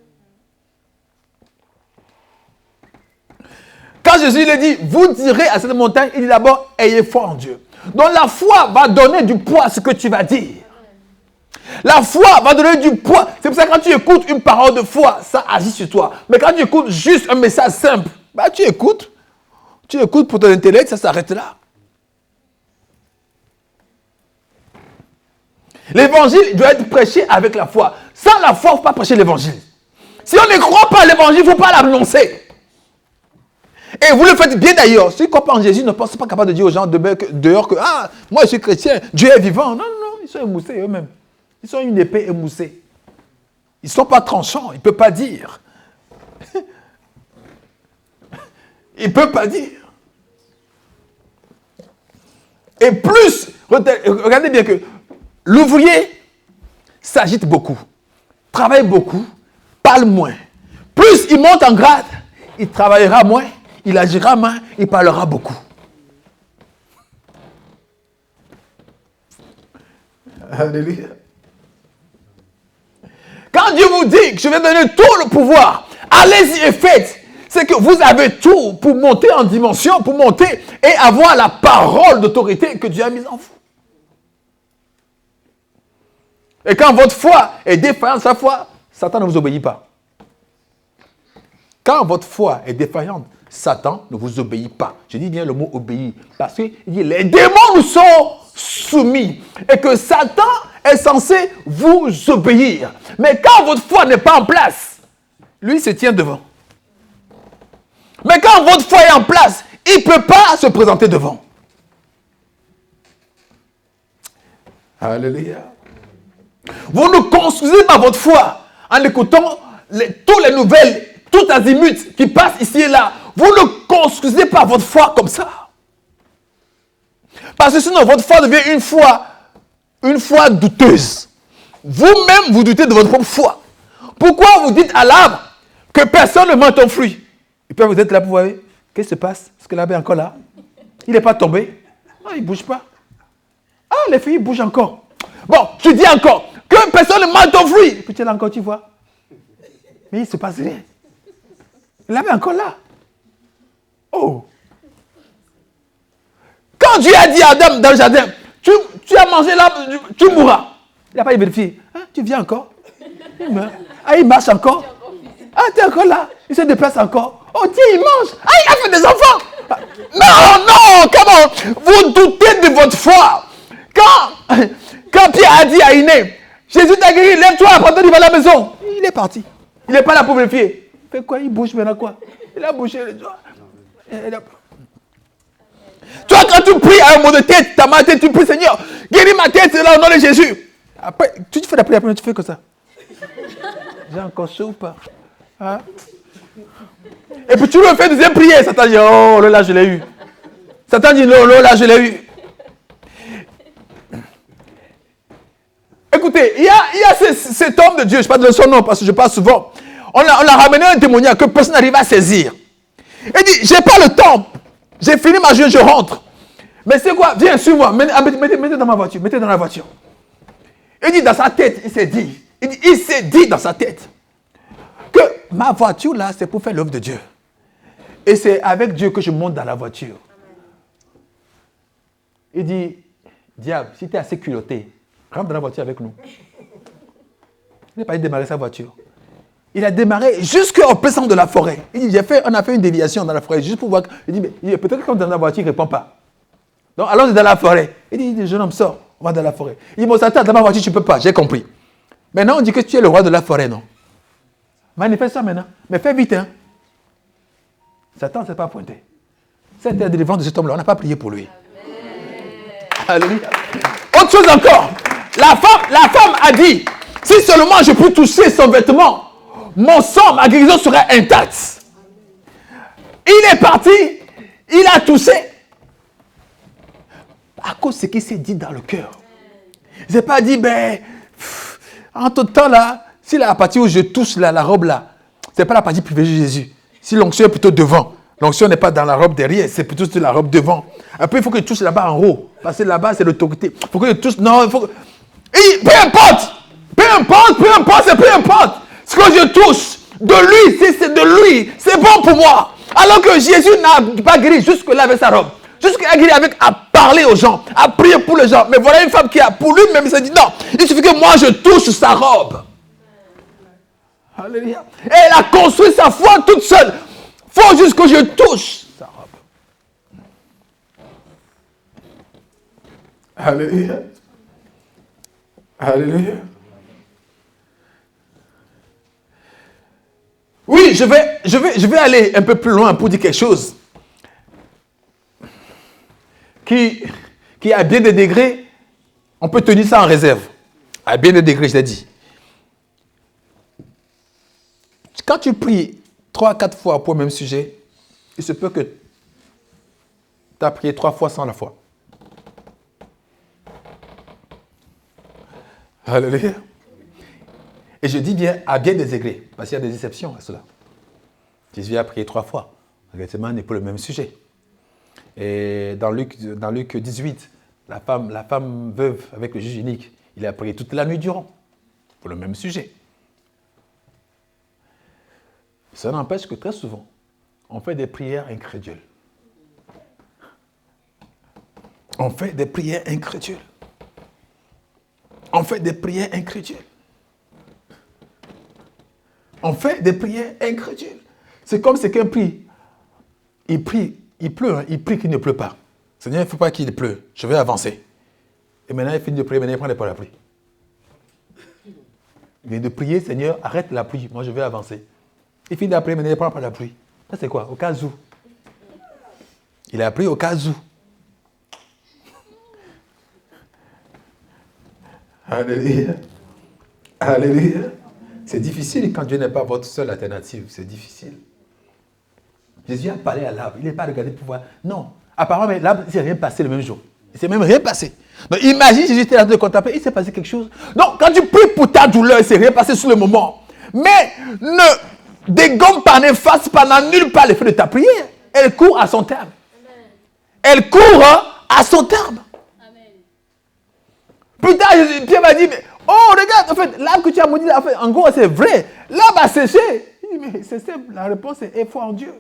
Quand Jésus lui dit, vous direz à cette montagne, il dit d'abord, ayez foi en Dieu. Donc la foi va donner du poids à ce que tu vas dire. La foi va donner du poids. C'est pour ça que quand tu écoutes une parole de foi, ça agit sur toi. Mais quand tu écoutes juste un message simple, bah, tu écoutes pour ton intellect, ça s'arrête là. L'évangile doit être prêché avec la foi. Sans la foi, il ne faut pas prêcher l'évangile. Si on ne croit pas à l'évangile, il ne faut pas l'annoncer. Et vous le faites bien d'ailleurs. Ceux qui ne croient pas en Jésus ne sont pas capables de dire aux gens dehors que ah, moi je suis chrétien, Dieu est vivant. Non, ils sont émoussés eux-mêmes. Ils sont une épée émoussée. Ils ne sont pas tranchants, ils ne peuvent pas dire. Ils ne peuvent pas dire. Et plus, regardez bien que l'ouvrier s'agite beaucoup, travaille beaucoup, parle moins. Plus il monte en grade, il travaillera moins, il agira moins, il parlera beaucoup. Alléluia. Quand Dieu vous dit que je vais donner tout le pouvoir, allez-y et faites. C'est que vous avez tout pour monter en dimension, pour monter et avoir la parole d'autorité que Dieu a mise en vous. Et quand votre foi est défaillante, sa foi, Satan ne vous obéit pas. Quand votre foi est défaillante, Satan ne vous obéit pas. Je dis bien le mot obéir, parce que les démons nous sont soumis et que Satan est censé vous obéir. Mais quand votre foi n'est pas en place, lui se tient devant. Mais quand votre foi est en place, il ne peut pas se présenter devant. Alléluia. Vous ne construisez pas votre foi en écoutant toutes les nouvelles, tout azimut qui passent ici et là. Vous ne construisez pas votre foi comme ça. Parce que sinon, votre foi devient une foi douteuse. Vous-même, vous doutez de votre propre foi. Pourquoi vous dites à l'arbre que personne ne mange ton fruit? Et puis vous êtes là pour voir, qu'est-ce qui se passe? Est-ce que l'arbre est encore là? Il n'est pas tombé? Ah, il ne bouge pas. Ah, les fruits bougent encore. Bon, je dis encore, que personne ne mange ton fruit. Et puis tu es là encore, tu vois. Mais il ne se passe rien. L'arbre est encore là. Oh. Quand Dieu a dit à Adam dans le jardin, tu as mangé l'arbre, tu mourras. Il n'a pas vérifié. Hein, tu viens encore? Il meurt. Ah, il marche encore. Ah, tu es encore là. Il se déplace encore. Oh, tiens, il mange. Ah, il a fait des enfants. Non, comment? Vous doutez de votre foi. Quand Pierre a dit à Iné, Jésus t'a guéri, lève-toi, après il va à la maison. Il est parti. Il n'est pas là pour vérifier. Il fait quoi? Il bouge maintenant quoi? Il a bougé les doigts. Toi, quand tu pries à un mot de tête, ta main tête, tu pries, Seigneur, guéris ma tête, c'est là au nom de Jésus. Après, tu fais la prière, tu fais comme ça. J'ai encore chaud ou pas? Hein? Et puis tu lui fais deuxième prière. Satan dit, oh là, je l'ai eu. Satan dit, non, là, je l'ai eu. Écoutez, il y a cet homme de Dieu, je parle de son nom parce que je parle souvent. On a ramené un témoignage que personne n'arrive à saisir. Il dit, j'ai pas le temps. J'ai fini ma journée, je rentre. Mais c'est quoi? Viens, suis-moi. Mettez dans ma voiture. Mettez dans la voiture. Il dit, dans sa tête, il s'est dit dans sa tête que ma voiture là, c'est pour faire l'œuvre de Dieu. Et c'est avec Dieu que je monte dans la voiture. Il dit, diable, si tu es assez culotté, rentre dans la voiture avec nous. Il n'a pas démarré sa voiture. Il a démarré jusqu'au plein centre de la forêt. Il dit, on a fait une déviation dans la forêt juste pour voir. Il dit, peut-être que quand on est dans la voiture, il ne répond pas. Donc, allons dans la forêt. Il dit, jeune homme, sors, on va dans la forêt. Il dit, bon, Satan, dans ma voiture, tu ne peux pas, j'ai compris. Maintenant, on dit que tu es le roi de la forêt, non? Manifeste ça maintenant. Mais fais vite, hein. Satan ne s'est pas pointé. C'était la délivrance de cet homme-là, on n'a pas prié pour lui. Alléluia. Autre chose encore. La femme a dit, si seulement je peux toucher son vêtement, mon sang, ma guérison serait intacte. Il est parti, il a touché. À cause de ce qui s'est dit dans le cœur. Il ne s'est pas dit, en tout temps là, si la partie où je touche la robe là, ce n'est pas la partie privilégiée de Jésus. Si l'onction est plutôt devant, l'onction n'est pas dans la robe derrière, c'est plutôt sur la robe devant. Après, il faut que je touche là-bas en haut. Parce que là-bas, c'est l'autorité. Il faut que je touche. Non, il faut que. Et peu importe. Ce que je touche, de lui, si c'est de lui, c'est bon pour moi. Alors que Jésus n'a pas guéri jusque-là avec sa robe. Jusqu'à guéri avec à parler aux gens, à prier pour les gens. Mais voilà une femme qui a, pour lui-même, il s'est dit non, il suffit que moi je touche sa robe. Alléluia. Et elle a construit sa foi toute seule. Il faut juste que je touche sa robe. Alléluia. Alléluia. Oui, je vais aller un peu plus loin pour dire quelque chose qui à bien des degrés, on peut tenir ça en réserve. À bien des degrés, je l'ai dit. Quand tu pries 3-4 fois pour le même sujet, il se peut que tu as prié 3 fois sans la foi. Alléluia. Et je dis bien à bien des degrés, parce qu'il y a des exceptions à cela. Jésus a prié 3 fois. Exactement, on est pour le même sujet. Et dans Luc 18, la femme veuve avec le juge unique, il a prié toute la nuit durant, pour le même sujet. Ça n'empêche que très souvent, on fait des prières incrédules. On fait des prières incrédules. On fait des prières incrédules. On fait des prières incrédules. C'est comme si quelqu'un prie. Il prie, il pleut, hein, il prie qu'il ne pleut pas. Seigneur, il ne faut pas qu'il pleut. Je vais avancer. Et maintenant, il finit de prier, maintenant il prend les parapluies. Il vient de prier, Seigneur, arrête la pluie. Moi, je vais avancer. Il finit de prier, maintenant il prend la pluie. Ça, c'est quoi? Au cas où. Il a prié au cas où. Alléluia. Alléluia. C'est difficile quand Dieu n'est pas votre seule alternative. C'est difficile. Jésus a parlé à l'arbre. Il n'est pas regardé pour voir. Non. Apparemment, l'arbre, il ne s'est rien passé le même jour. Il ne s'est même rien passé. Donc, imagine, Jésus était en train de contempler. Il s'est passé quelque chose. Donc, quand tu pries pour ta douleur, il ne s'est rien passé sur le moment. Mais ne dégomme pas, n'efface pas, n'annule pas l'effet de ta prière. Elle court à son terme. Elle court à son terme. Plus tard, Pierre va dire, mais, oh, regarde, en fait, l'arbre que tu as maudit, en fait, en gros, c'est vrai. L'arbre a séché. Il dit, mais c'est simple, la réponse est foi en Dieu.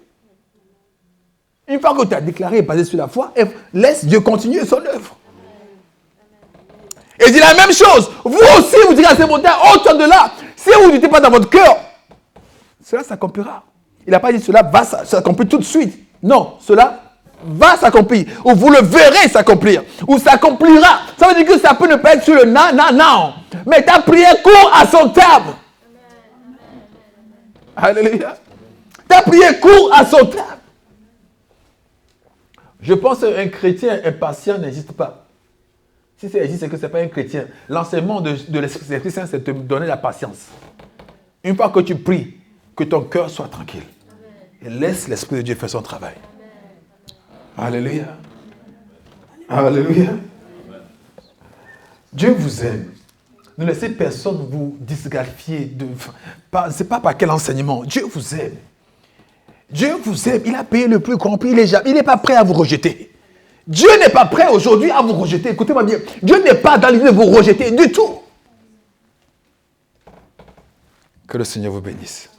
Une fois que tu as déclaré basé sur la foi, laisse Dieu continuer son œuvre. Et dit la même chose. Vous aussi, vous direz à ces montagnes, ôte de là. Si vous n'étiez pas dans votre cœur, cela s'accomplira. Il n'a pas dit cela va s'accomplir tout de suite. Non, cela va s'accomplir. Ou vous le verrez s'accomplir. Ou s'accomplira. Ça veut dire que ça peut ne pas être sur le non. Mais ta prière court à son terme. Alléluia. Ta prière court à son terme. Je pense qu'un chrétien impatient n'existe pas. Si ça existe, c'est que ce n'est pas un chrétien. L'enseignement de l'Esprit Saint, c'est de te donner la patience. Une fois que tu pries, que ton cœur soit tranquille. Et laisse l'Esprit de Dieu faire son travail. Alléluia. Alléluia. Dieu vous aime. Ne laissez personne vous disqualifier. Ce n'est pas par quel enseignement. Dieu vous aime. Dieu vous aime. Il a payé le plus grand prix. Il n'est pas prêt à vous rejeter. Dieu n'est pas prêt aujourd'hui à vous rejeter. Écoutez-moi bien. Dieu n'est pas dans l'idée de vous rejeter du tout. Que le Seigneur vous bénisse.